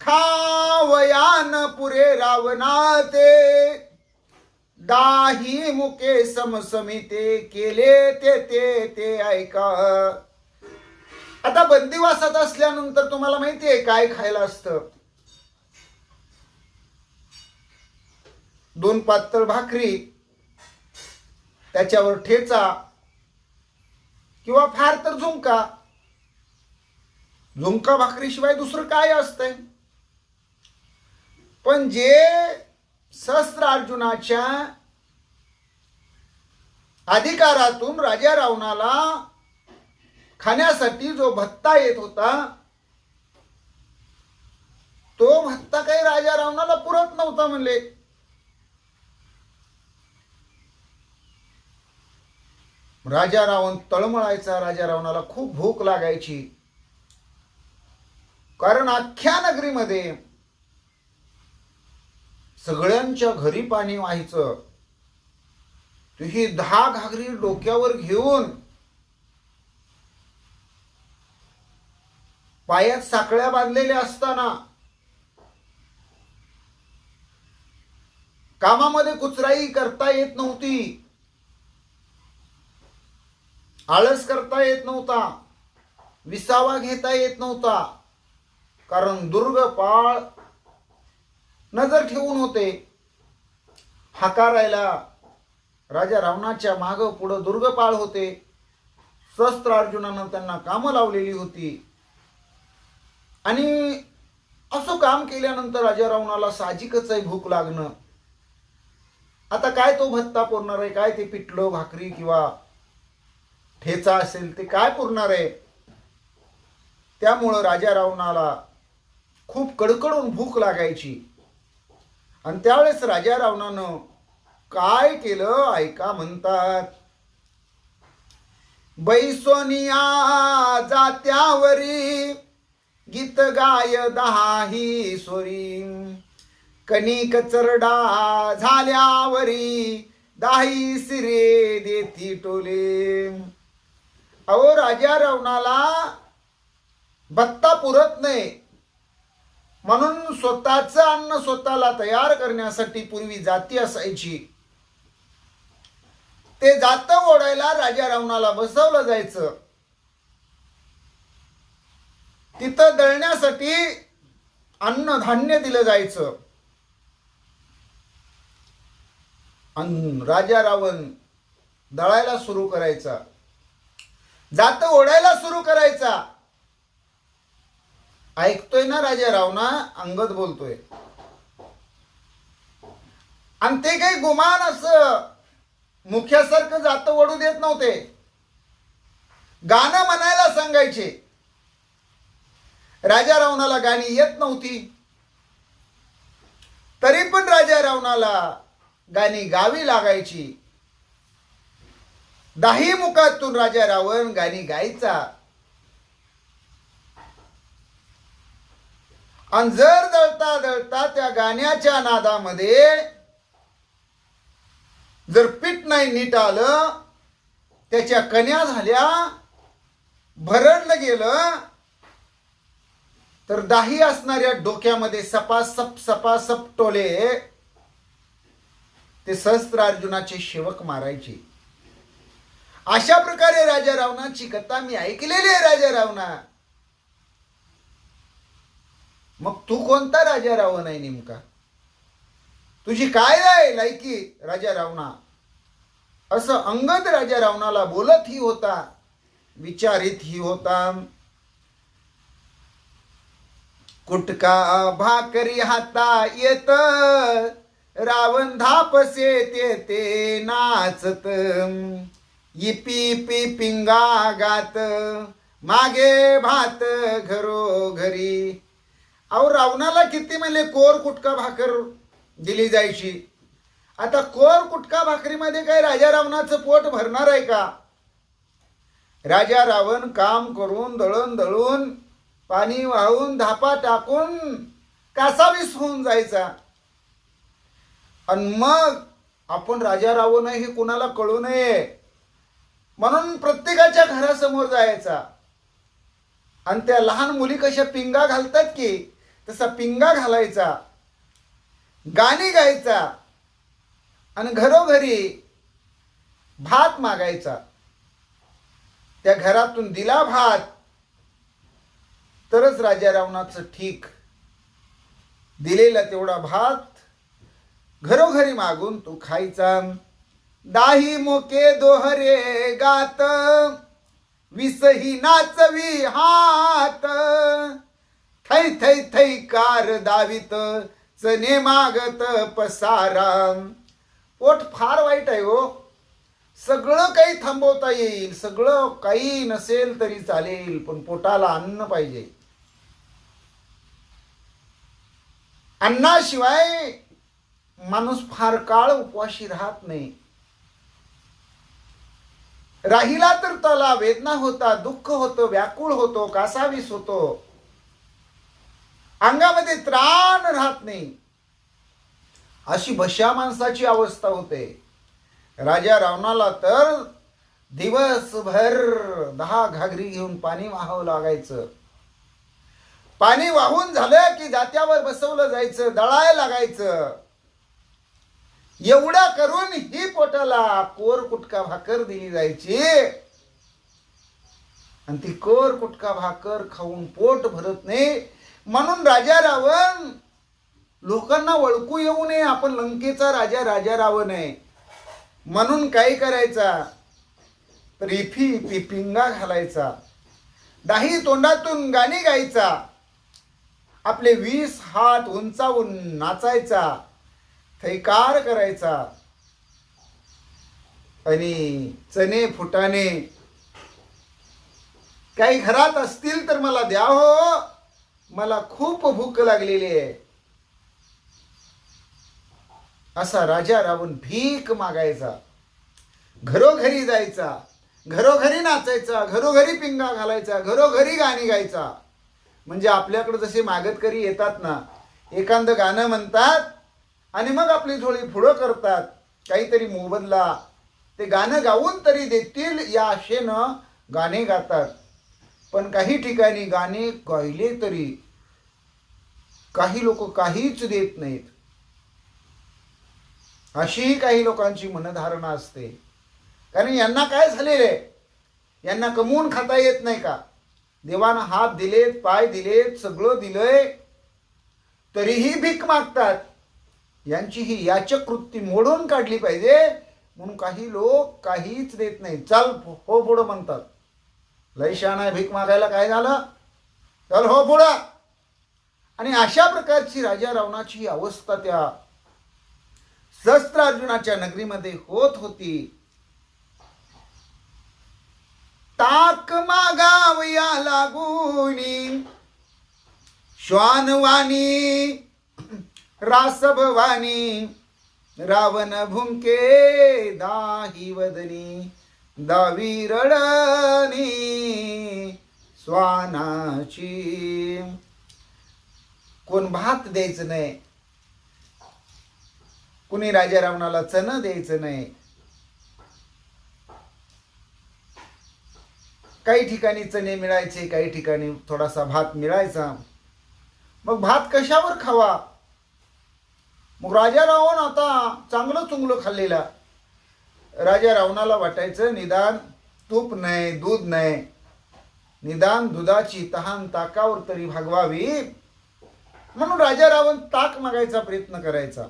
खावयान पुरे रावणाते दाही मुके समसमिते केले ते ऐका. आता बंदिवासात असल्यानंतर तुम्हाला माहितीये काय खायला असतं? 2 पातळ भाकरी, त्याच्यावर ठेचा किंवा फार तर झुणका. झुणका भाकरीशिवाय दुसरं काय असतंय? पण जे शस्त्र अर्जुनाच्या अधिकारातून राजा रावणाला खाण्यासाठी जो भत्ता येत होता, तो भत्ता काही राजा रावणाला पुरत नव्हता म्हणले. राजा रावण तळमळायचा. राजा रावणाला खूप भूक लागायची. कारण अख्ख्या नगरीमध्ये सगळ्यांच्या घरी पाणी व्हायचं. ही 10 घागरी डोक्यावर घेऊन पायात साखळ्या बांधलेल्या असताना, कामामध्ये कुचराई करता येत नव्हती, आळस करता येत नव्हता, विसावा घेता येत नव्हता. कारण दुर्गपाळ नजर ठेवून होते. हाकारायला राजा रावणाच्या मागं पुढं दुर्गपाळ होते. शस्त्र अर्जुनानं त्यांना कामं लावलेली होती. आणि असं काम केल्यानंतर राजा रावणाला साहजिकच आहे भूक लागणं. आता काय तो भत्ता पुरणार आहे, काय ते पिठलं भाकरी किंवा ठेचा असेल ते काय पुरणार आहे. त्यामुळं राजा रावणाला खूप कडकडून भूक लागायची. आणि त्यावेळेस राजा रावणानं काय केलं ऐका. म्हणतात, बैसोनिया जात्यावरी गीत गाय दहाही स्वरी, कणिक चरडा झाल्यावरी दाही सिरे देती टोले. अहो राजा रावणाला भत्ता पुरत नाही म्हणून स्वतःचं अन्न स्वतःला तयार करण्यासाठी पूर्वी जाती असायची. ते जात ओढायला राजा रावणाला बसवलं जायचं. तिथं दळण्यासाठी अन्नधान्य दिलं जायचं. आणि राजा रावण दळायला सुरू करायचा, जात ओढायला सुरू करायचा. ऐकतोय ना राजा रावणा, अंगद बोलतोय. आणि ते काही गुमान असं मुख्यासारखं जात ओढू देत नव्हते. गाणं म्हणायला सांगायचे. राजा रावणाला गाणी येत नव्हती, तरी पण राजा रावणाला गाणी गावी लागायची. दाही मुखातून राजा रावण गाणी गायचा. आणि जर दळता दळता त्या गाण्याच्या नादामध्ये जर पीठ नाही नीट आलं, त्याच्या कण्या झाल्या, भरडलं गेलं, तर दाही असणाऱ्या डोक्यामध्ये सपासप टोले ते सहस्त्र अर्जुनाचे सेवक मारायचे. अशा प्रकारे राजा रावणाची कथा मी ऐकलेली आहे. राजा रावणा, मग तू कोणता राजा रावण आहे नेमका? तुझी काय आहे लायकी राजा रावणा? असं अंगद राजा रावणाला बोलत ही होता, विचारित ही होता. कुटका भाकरी हाता येत, रावण धापसे ते नाचत, इपी पी पिंगा गात, मागे भात घरोघरी. अहो रावणाला किती म्हणले कोर कुटका भाकर दिली जायची. आता कोर कुटका भाकरीमध्ये काय राजा रावणाचं पोट भरणार आहे का? राजा रावण काम करून दळण दळून पाणी वाहून धापा टाकून कासावीस होऊन जायचा. आणि मग आपण राजा रावण आहे हे कुणाला कळू नये म्हणून प्रत्येकाच्या घरासमोर जायचा. आणि त्या लहान मुली कशा पिंगा घालतात की तसा पिंगा घालायचा, गाणी गायचा आणि घरोघरी भात मागायचा. त्या घरातून दिला भात तरच राजा रावणाचं ठीक. दिलेला तेवढा भात घरोघरी मागून तो खायचा. दाही मोके दोहरे गात, विसही नाचवी हात, थै थै थै कार दावित, चने मागत पसारा. पोट फार वाईट आहे हो. सगळं काही थांबवता येईल, सगळं काही नसेल तरी चालेल, पण पोटाला अन्न पाहिजे. अन्नाशिवाय माणूस फार काळ उपवाशी राहत नाही. राहिला तर त्याला वेदना होता, दुःख होतं, व्याकुळ होतो, कासावीस होतो, अंगामध्ये त्राण राहत नाही. अशी बशा माणसाची अवस्था होते. राजा रावणाला तर दिवसभर 10 घागरी घेऊन पाणी वाहावं लागायचं. पाणी वाहून झालं की जात्यावर बसवलं जायचं, दळायला लागायचं. एवढा करून ही पोटाला कोर कुटका भाकर दिली जायची. आणि ती कोर कुटका भाकर खाऊन पोट भरत नाही म्हणून राजा रावण लोकांना ओळखू येऊ नये आपण लंकेचा राजा राजा रावण आहे म्हणून काय करायचा, तर इफी पिंगा घालायचा, दाही तोंडातून गाणी गायचा, आपले 20 हात उंचावून नाचायचा, थैकार करायचा, आणि चणे फुटाणे काही घरात असतील तर मला द्या हो, मला खूप भूक लागलेली आहे, असा राजा रावण भीक मागायचा. घरोघरी जायचा, घरोघरी नाचायचा, घरोघरी पिंगा घालायचा, घरोघरी गाणी गायचा. म्हणजे आपल्याकडे जसे मागतकरी येतात ना, एखादं गाणं म्हणतात आणि मग आपली थोडी पुढं करतात, काहीतरी मोबदला ते गाणं गाऊन तरी देतील या आशेनं गाणे गातात. पण काही ठिकाणी गाणे गायले तरी काही लोक काहीच देत नाहीत. अशीही काही लोकांची मनधारणा असते. कारण यांना काय झालेलं आहे, यांना कमवून खाता येत नाही का? देवानं हात दिलेत, पाय दिलेत, सगळं दिलंय, तरीही भीक मागतात. यांची ही याचक वृत्ती मोडून काढली पाहिजे, म्हणून काही लोक काहीच देत नाही. चल हो पुढं म्हणतात. लय शहाणा आहे, भीक मागायला काय झालं, चल हो पुढं. आणि अशा प्रकारची राजा रावणाची अवस्था त्या सहस्त्रार्जुनाच्या नगरीमध्ये होत होती. ताक मागावया लागूनी श्वानवाणी रासभवानी, रावण भुंके दाही वदनी, दावी रडणी स्वानाची. कोण भात द्यायचं नाही, कुणी राजा रावणाला चण द्यायचं नाही. काही ठिकाणी चणे मिळायचे, काही ठिकाणी थोडासा भात मिळायचा. मग भात कशावर खावा? मग राजा रावण आता चांगलं चुंगलं खाल्लेला. राजा रावणाला वाटायचं निदान तूप नाही, दूध नाही, निदान दुधाची तहान ताकावर तरी भागवावी. म्हणून राजा रावण ताक मागायचा प्रयत्न करायचा.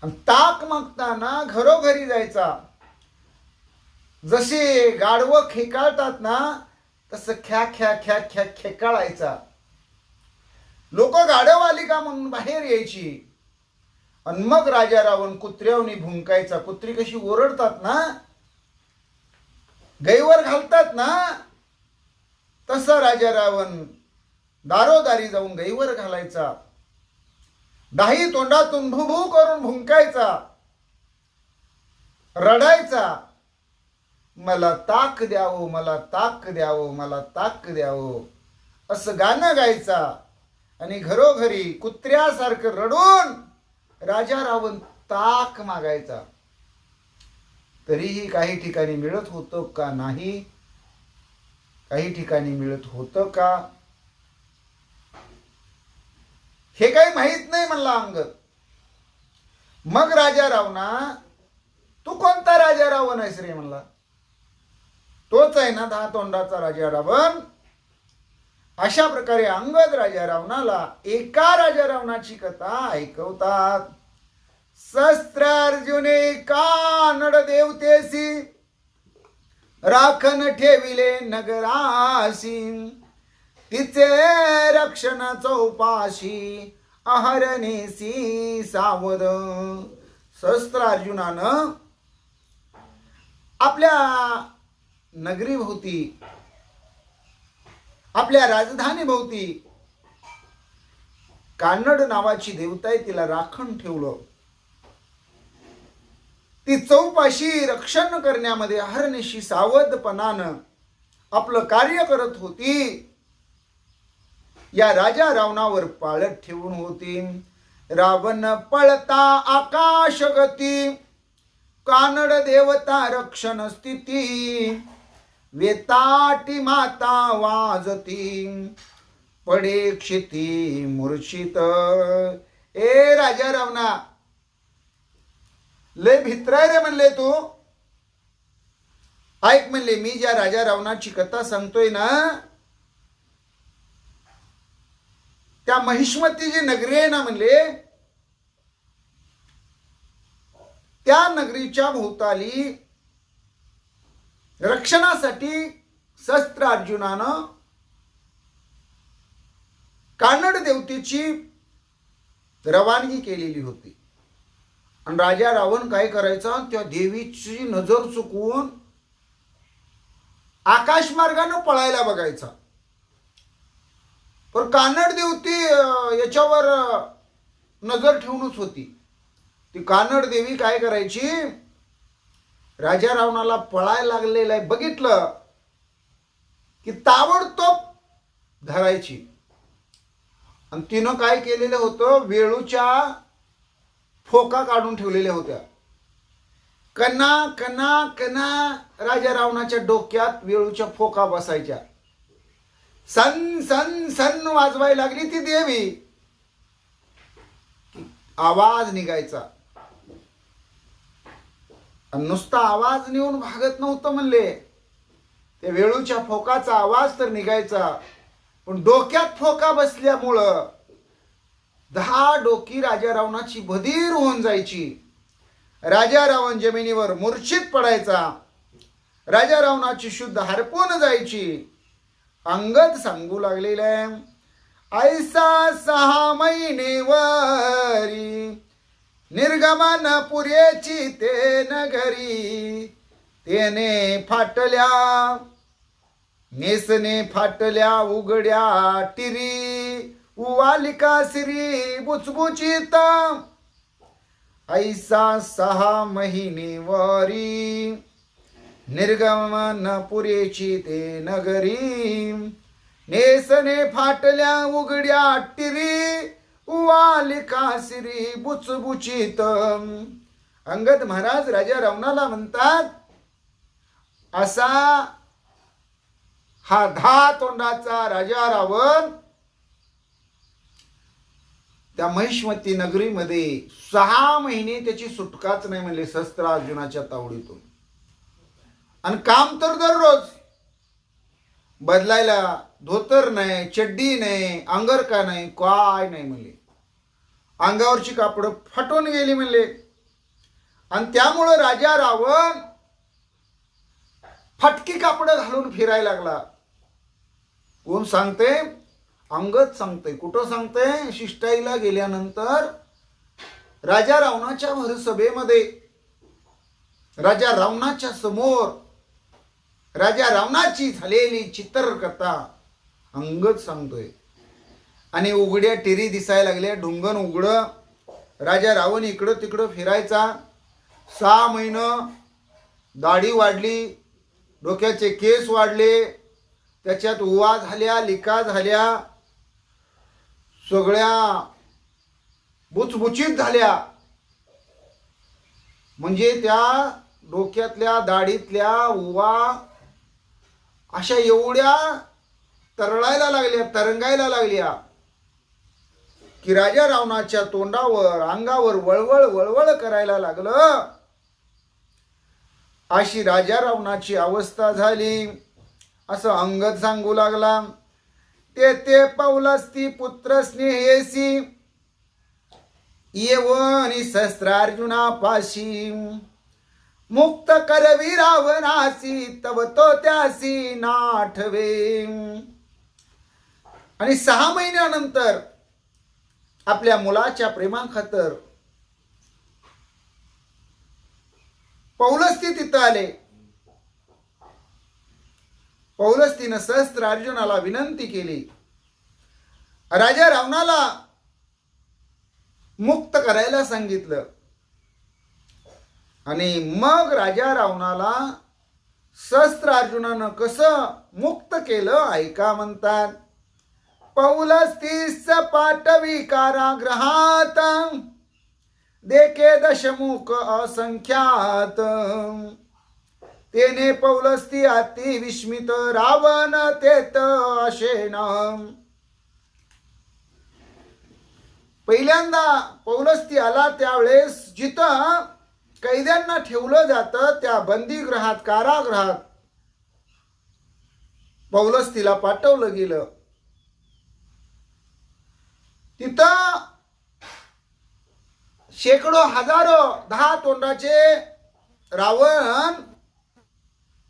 आणि ताक मागताना घरोघरी जायचा. जसे गाढवं खेकाळतात ना, तसं ख्या ख्या ख्या ख्या खेकाळायचा. लोक गाढव आली का म्हणून बाहेर यायची. आणि मग राजा रावण कुत्र्यावनी भुंकायचा. कुत्री कशी ओरडतात ना, गैवर घालतात ना, तसा राजा रावण दारोदारी जाऊन गैवर घालायचा. दाही तोंडातून भुभू करून भुंकायचा, रडायचा, मला ताक द्यावं, मला ताक द्यावं, मला ताक द्यावं, असं गाणं गायचा. आणि घरोघरी कुत्र्यासारखं रडून राजा रावण ताक मागायचा. तरीही काही ठिकाणी मिळत होतं का नाही, काही ठिकाणी मिळत होतं का हे काही माहित नाही म्हणला अंगद. मग राजा रावणा, तू कोणता राजा रावण आहेस रे म्हणला. तोच आहे ना 10 तोंडाचा राजा रावण. अशा प्रकारे अंगद राजा रावणाला एका राजा रावणाची कथा ऐकवतात. सहस्त्रार्जुने कानड देवतेसी, राखण ठेविले नगरासी, तिचे रक्षण चौपाशी, अहरणेसी सावध. सहस्त्रार्जुनानं आपल्या नगरीभोवती, आपल्या राजधानी भोवती कानड नावाची देवता आहे, तिला राखण ठेवलं. ती चौपाशी रक्षण करण्यामध्ये अहर्निशी सावधपणानं आपलं कार्य करत होती. या राजा रावणावर पाळत ठेवून होती. रावण पळता आकाश गती, कानड देवता रक्षण स्थिती, वेताटी माता वाजती, पडे क्षिती मूर्छित. ए राजा रावणा, लय भित्राय रे म्हणले तू. ऐक म्हणले, मी ज्या राजा रावणाची कथा सांगतोय ना, त्या महिष्मती जी नगरी आहे ना म्हणले, त्या नगरीच्या भोवताली रक्षणासाठी शस्त्र अर्जुनानं कानड देवतेची रवानगी केलेली होती. आणि राजा रावण काय करायचा, त्या देवीची नजर चुकवून आकाश मार्गाने पळायला बघायचा. पण कानड देवती याच्यावर नजर ठेवूनच होती. ती कानड देवी काय करायची, राजा रावणाला पळायला लागलेलं आहे बघितलं की ताबडतोब धरायची. आणि तिनं काय केलेलं होतं, वेळूच्या फोका काढून ठेवलेल्या होत्या. कना कना कना राजा रावणाच्या डोक्यात वेळूच्या फोका बसायच्या. सन सन सन वाजवायला लागली ती देवी, आवाज निघायचा. नुसता आवाज नेऊन भागत नव्हतं म्हणले, त्या वेळूच्या फोकाचा आवाज तर निघायचा, पण डोक्यात फोका बसल्यामुळं 10 डोकी राजा रावणाची बधीर होऊन जायची. राजा रावण जमिनीवर मूर्छित पडायचा. राजा रावणाची शुद्ध हरपून जायची. अंगद सांगू लागलेले, ऐसा 6 महिने वरी निर्गमन पुरेची ते नगरी, तेने फाटल्या नेसने फाटल्या उघड्या टिरी, उवालिका सिरी बुचबुचित. ऐसा 6 महिने वरी निर्गमन पुरेची ते नगरी, नेसने फाटल्या उघड्या टिरी, उवालिका सिरी बुचबुचित. अंगद महाराज राजा रावणाला म्हणतात, असा हा 10 तोंडाचा राजा रावण त्या महिष्मती नगरीमध्ये 6 महिने त्याची सुटकाच नाही म्हणले शस्त्र अर्जुनाच्या तावडीतून. आणि काम तर दररोज बदलायला धोतर नाही, चड्डी नाही, अंगरका नाही, काय नाही म्हणले. अंगावरची कापड फाटून गेली म्हणले. आणि त्यामुळं राजा रावण फटकी कापड घालून फिरायला लागला. कोण सांगते, अंगद सांगते. कुठं सांगते, शिष्टाईला गेल्यानंतर राजा रावणाच्या भरसभेमध्ये राजा रावणाच्या समोर राजा रावणाची झालेली चित्रकथा अंगद सांगतोय. आणि उघड्या टेरी दिसायला लागल्या, ढुंगण उघडं. राजा रावण इकडं तिकडं फिरायचा. 6 महिनं दाढी वाढली, डोक्याचे केस वाढले, त्याच्यात उवा झाल्या, लिका झाल्या, सगळ्या बुचबुचीत झाल्या. म्हणजे त्या डोक्यातल्या दाढीतल्या उवा अशा एवढ्या तरळायला लागल्या, तरंगायला लागल्या की राजा रावणाच्या तोंडावर अंगावर वळवळ वळवळ करायला लागलं. अशी राजा रावणाची अवस्था झाली. असं अंगद सांगू लागला. ते पौलस्ती पुत्र स्नेहेसी येवनी शस्त्रार्जुना पाशी, मुक्त करवी रावणासी तव तो त्यासी नाठवे. आणि 6 महिन्यानंतर आपल्या मुलाच्या प्रेमाखातर पौलस्ती तिथं आले. पौलस्तीनं सहस्त्र अर्जुनाला विनंती केली, राजा रावणाला मुक्त करायला सांगितलं. आणि मग राजा रावणाला सहस्त्र अर्जुनानं कसं मुक्त केलं ऐका. म्हणतात, पौलस्तीस पाठवी कारागृहात, देखे दशमुख असंख्यात, तेने पौलस्ती अति विस्मित, रावण तेत अशेन. पहिल्यांदा पौलस्ती आला त्यावेळेस जिथं कैद्यांना ठेवलं जातं त्या बंदीगृहात, कारागृहात पौलस्तीला पाठवलं गेलं. तिथं शेकडो हजारो 10 तोंडाचे रावण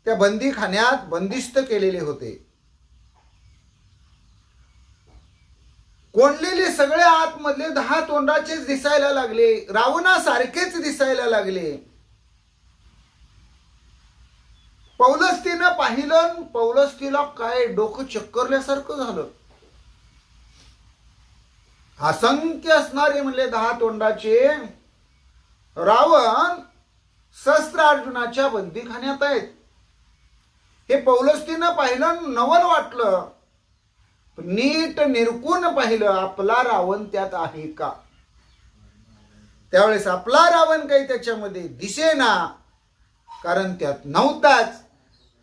त्या बंदीखान्यात बंदिस्त केलेले होते. कोंडलेले सगळे आतमधले 10 तोंडाचेच दिसायला लागले, रावणासारखेच दिसायला लागले. पौलस्तीनं पाहिलं, पौलस्तीला काय डोकं चक्करल्यासारखं झालं. असंख्य असणारे म्हणले 10 तोंडाचे रावण शस्त्र अर्जुनाच्या बंदीखान्यात आहेत. हे पौलस्तीनं पाहिलं, नवल वाटलं. नीट निरकून पाहिलं, आपला रावण त्यात आहे का. त्यावेळेस आपला रावण काही त्याच्यामध्ये दिसेना, कारण त्यात नव्हताच.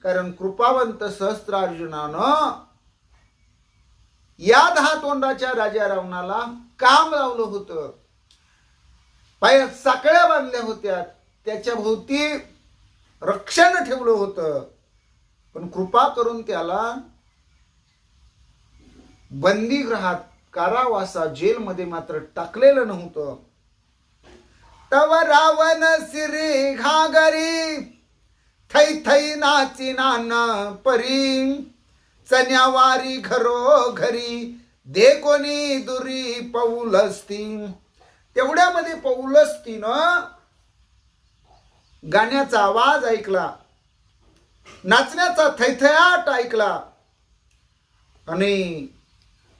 कारण कृपावंत सहस्त्र अर्जुनानं या 10 तोंडाच्या राजा रावणाला काम लावलं होतं. पायात साकळ्या बांधल्या होत्या, त्याच्या भोवती रक्षण ठेवलं होतं. पण कृपा करून त्याला बंदीगृहात, कारावासा, जेलमध्ये मात्र टाकलेलं नव्हतं. तव रावण सिरी घागरी, थै थै नाची नाना परी, चण्यावारी घरो घरी, दे कोणी दुरी पौलस्ती. तेवढ्यामध्ये पौलस्तीनं गाण्याचा आवाज ऐकला, नाचण्याचा थैथयाट ऐकला, आणि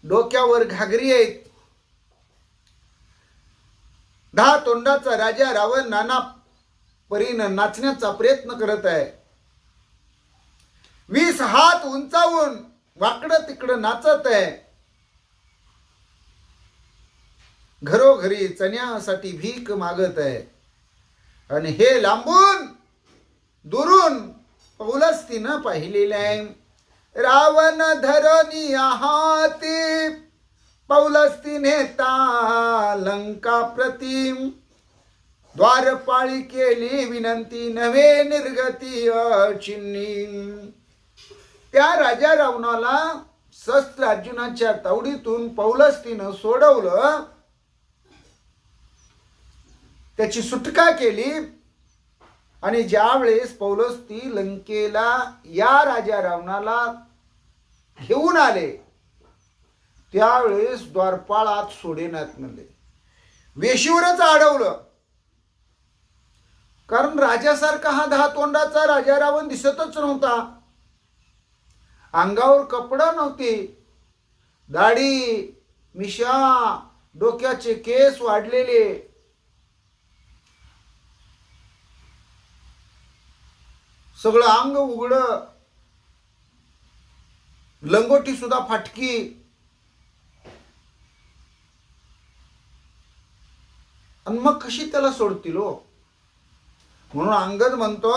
डोक्यावर घागरी आहेत. 10 तोंडाचा राजा रावण नाना परीनं नाचण्याचा प्रयत्न करत आहे. 20 हात उंचावून वाकडं तिकडं नाचत आहे. घरोघरी चण्यासाठी भीक मागत आहे. आणि हे लांबून दुरून पौलस्तीनं पाहिलेले आहे. रावण धरणी हाती, पौलस्ती नेता लंका प्रतिम, द्वारपाळी केली विनंती, नवे निर्गती अचिन्नी. त्या राजा रावणाला शस्त्र अर्जुनाच्या तावडीतून पौलस्तीनं सोडवलं, त्याची सुटका केली. आणि ज्या वेळेस पौलस्ती लंकेला या राजा रावणाला घेऊन आले, त्यावेळेस द्वारपाळात सोडेनात म्हणले, वेशीवरच अडवलं. कारण राजासारखा हा 10 तोंडाचा राजा रावण दिसतच नव्हता. अंगावर कपडं नव्हती, दाढी मिशा, डोक्याचे केस वाढलेले, सगळं अंग उघडं, लंगोटी सुद्धा फाटकी. आणि मग कशी त्याला सोडतील हो. म्हणून अंगद म्हणतो,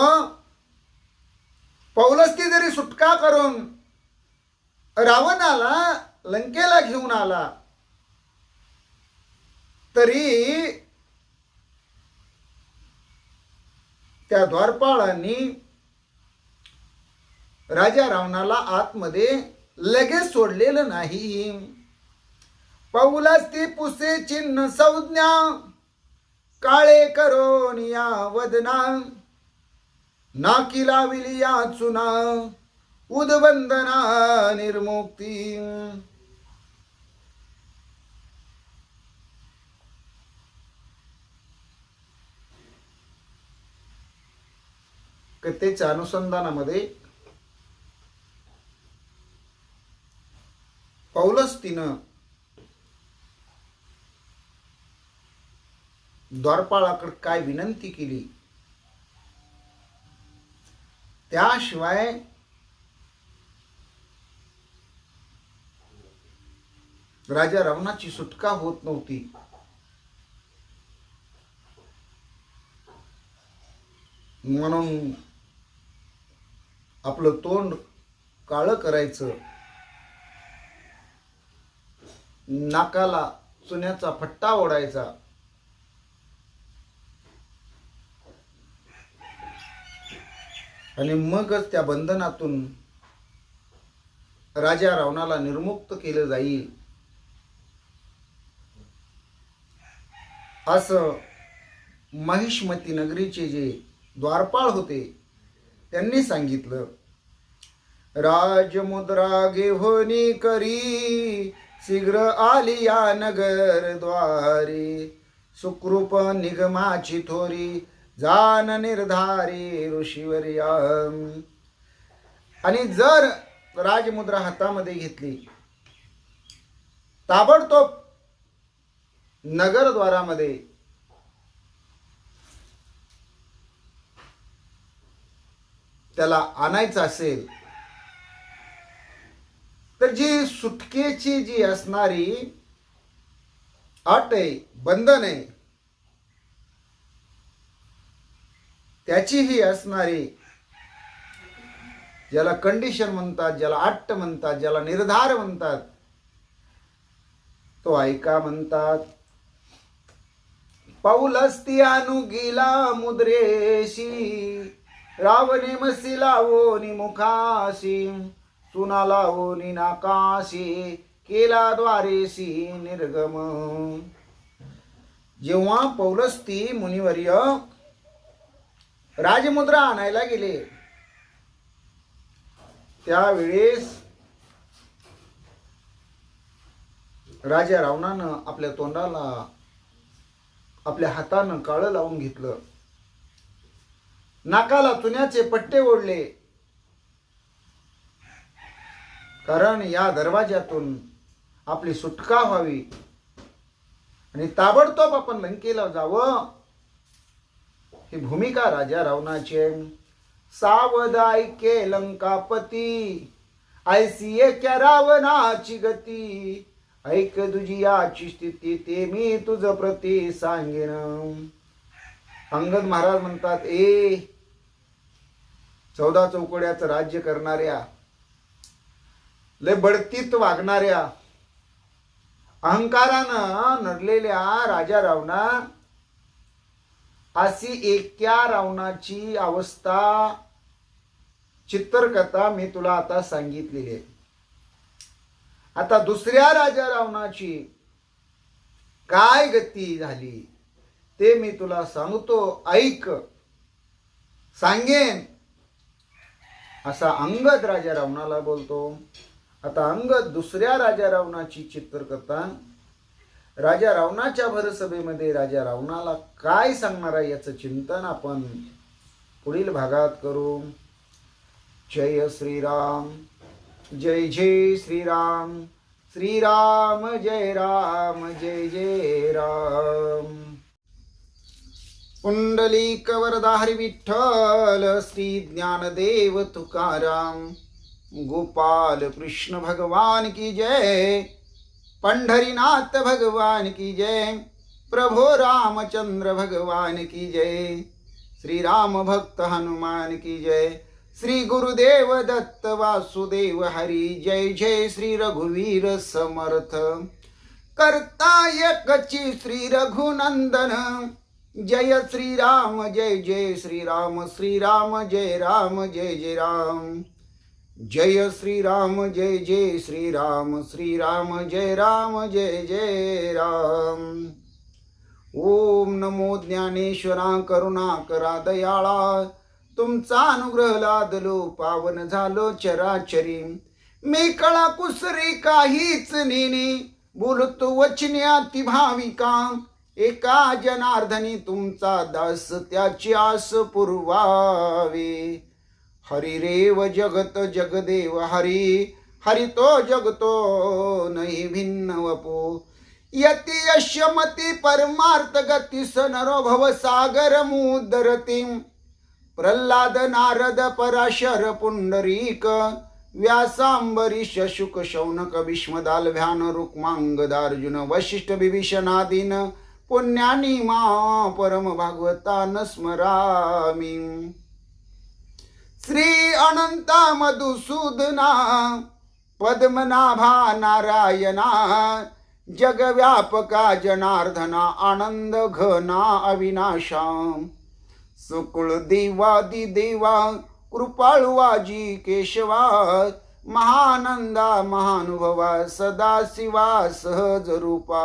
पौलस्ती जरी सुटका करून रावणाला लंकेला घेऊन आला, तरी त्या द्वारपाळांनी राजा रावणाला आतमध्ये लगेच सोडलेलं नाही. पौलस्ती पुसे चिन्ह संज्ञा, काळे करोन या वदना, नाकी लाविली या चुना, उद्वंदना निर्मुक्ती. कथेच्या अनुसंधानामध्ये पौलस्तीनं द्वारपाळाकडे काय विनंती केली, त्याशिवाय राजा रावणाची सुटका होत नव्हती. म्हणून आपलं तोंड काळं करायचं, नाकाला चुन्याचा फट्टा ओढायचा, आणि मगच त्या बंधनातून राजा रावणाला निर्मुक्त केलं जाईल, असं महिष्मती नगरीचे जे द्वारपाळ होते त्यांनी सांगितलं, राजमुद्रा घेऊनी करी शीघ्र आलिया नगर द्वारी, सुकृप निगमाची थोरी जान निर्धारी ऋषीवर्या. आणि जर राजमुद्रा हातामध्ये घेतली, ताबडतोब नगरद्वारामध्ये त्याला आणायचं असेल तर जी सुटकेची जी असणारी अट आहे, बंधन आहे, त्याची ही असणारी, ज्याला कंडिशन म्हणतात, ज्याला अट म्हणतात, ज्याला निर्धार म्हणतात, तो ऐका म्हणतात. पाऊलस्ती अनुगीला मुद्रेशी रावणे मसी लावोनी मुखाशी, चुना लावोनी नाकाशी केला द्वारेशी निर्गम. जेव्हा पौलस्ती मुनिवर्य राजमुद्रा आणायला गेले त्यावेळेस राजा रावणानं आपल्या तोंडाला आपल्या हातानं काळं लावून घेतलं, नाकाला चुन्याचे पट्टे ओढले, कारण या दरवाज्यातून आपली सुटका व्हावी आणि ताबडतोब आपण लंकेला जावं. ही भूमिका राजा रावणाची. सावध ऐके लंकापती, ऐसी क्या रावणाची गती, ऐक तुझी याची स्थिती ते मी तुझ प्रती सांगेन. अंगद महाराज म्हणतात, 14 चौकड्याचं राज्य करणाऱ्या, लय बढतीत वागणाऱ्या, अहंकारानं नडलेल्या राजा रावणा, अशी एका रावणाची अवस्था चित्रकथा मी तुला आता सांगितलेली आहे. आता दुसऱ्या राजा रावणाची काय गती झाली ते मी तुला सांगतो, ऐक, सांगेन असा अंगद राजा रावणाला बोलतो. आता अंगद दुसऱ्या राजा रावणाची चित्रकथा राजा रावणाच्या भरसभेमध्ये राजा रावणाला काय सांगणार आहे याचं चिंतन आपण पुढील भागात करू. जय श्रीराम, जय जय श्रीराम, श्रीराम जय राम, जय जय राम. पुंडलिक वरदा हरी विठ्ठल, श्री ज्ञानदेव तुकाराम, गोपाल कृष्ण भगवान की जय, पंढरीनाथ भगवान की जय, प्रभु रामचंद्र भगवान की जय, श्री राम भक्त हनुमान की जय, श्री गुरुदेव दत्त वासुदेव हरी, जय जय श्री रघुवीर समर्थ. करता एकची श्री रघुनंदन, जय श्री राम, जय जय श्री राम, श्री राम जय राम, जय जय राम. जय श्री राम, जय जय श्री राम, श्री राम जय राम, जय जय राम. ओम नमो ज्ञानेश्वरा करुणाकरा दयाळा, तुमचा अनुग्रह लादलो पावन झालो चराचरी. मी कळा कुसरी काहीच नेने, बोलतो वचने अति भाविका. एका जनार्दनी तुमचा दास त्याची आस पुरवावे. हरी रेव जगत जगदेव हरी, हरी तो जगतो नाही भिन्न वपो. यति यशमती परमार्थ गती सनरो भव सागर मुदरती. प्रल्हाद नारद पराशर पुंडरीक, व्यासांबरीश शुक शौनक भीष्मदाल भ्यान रुक्मांगदार्जुन वशिष्ठ विभीषणादीन पुण्यानी मा परम भागवतान स्मरामी. श्री अनंता मधुसूदना पद्मनाभा नारायणा, जगव्यापका जनार्दना आनंद घना अविनाशा. सुकुळ देवादी देवा कृपाळुवाजी केशवा, महानंदा महानुभवा सदाशिवा सहज रूपा.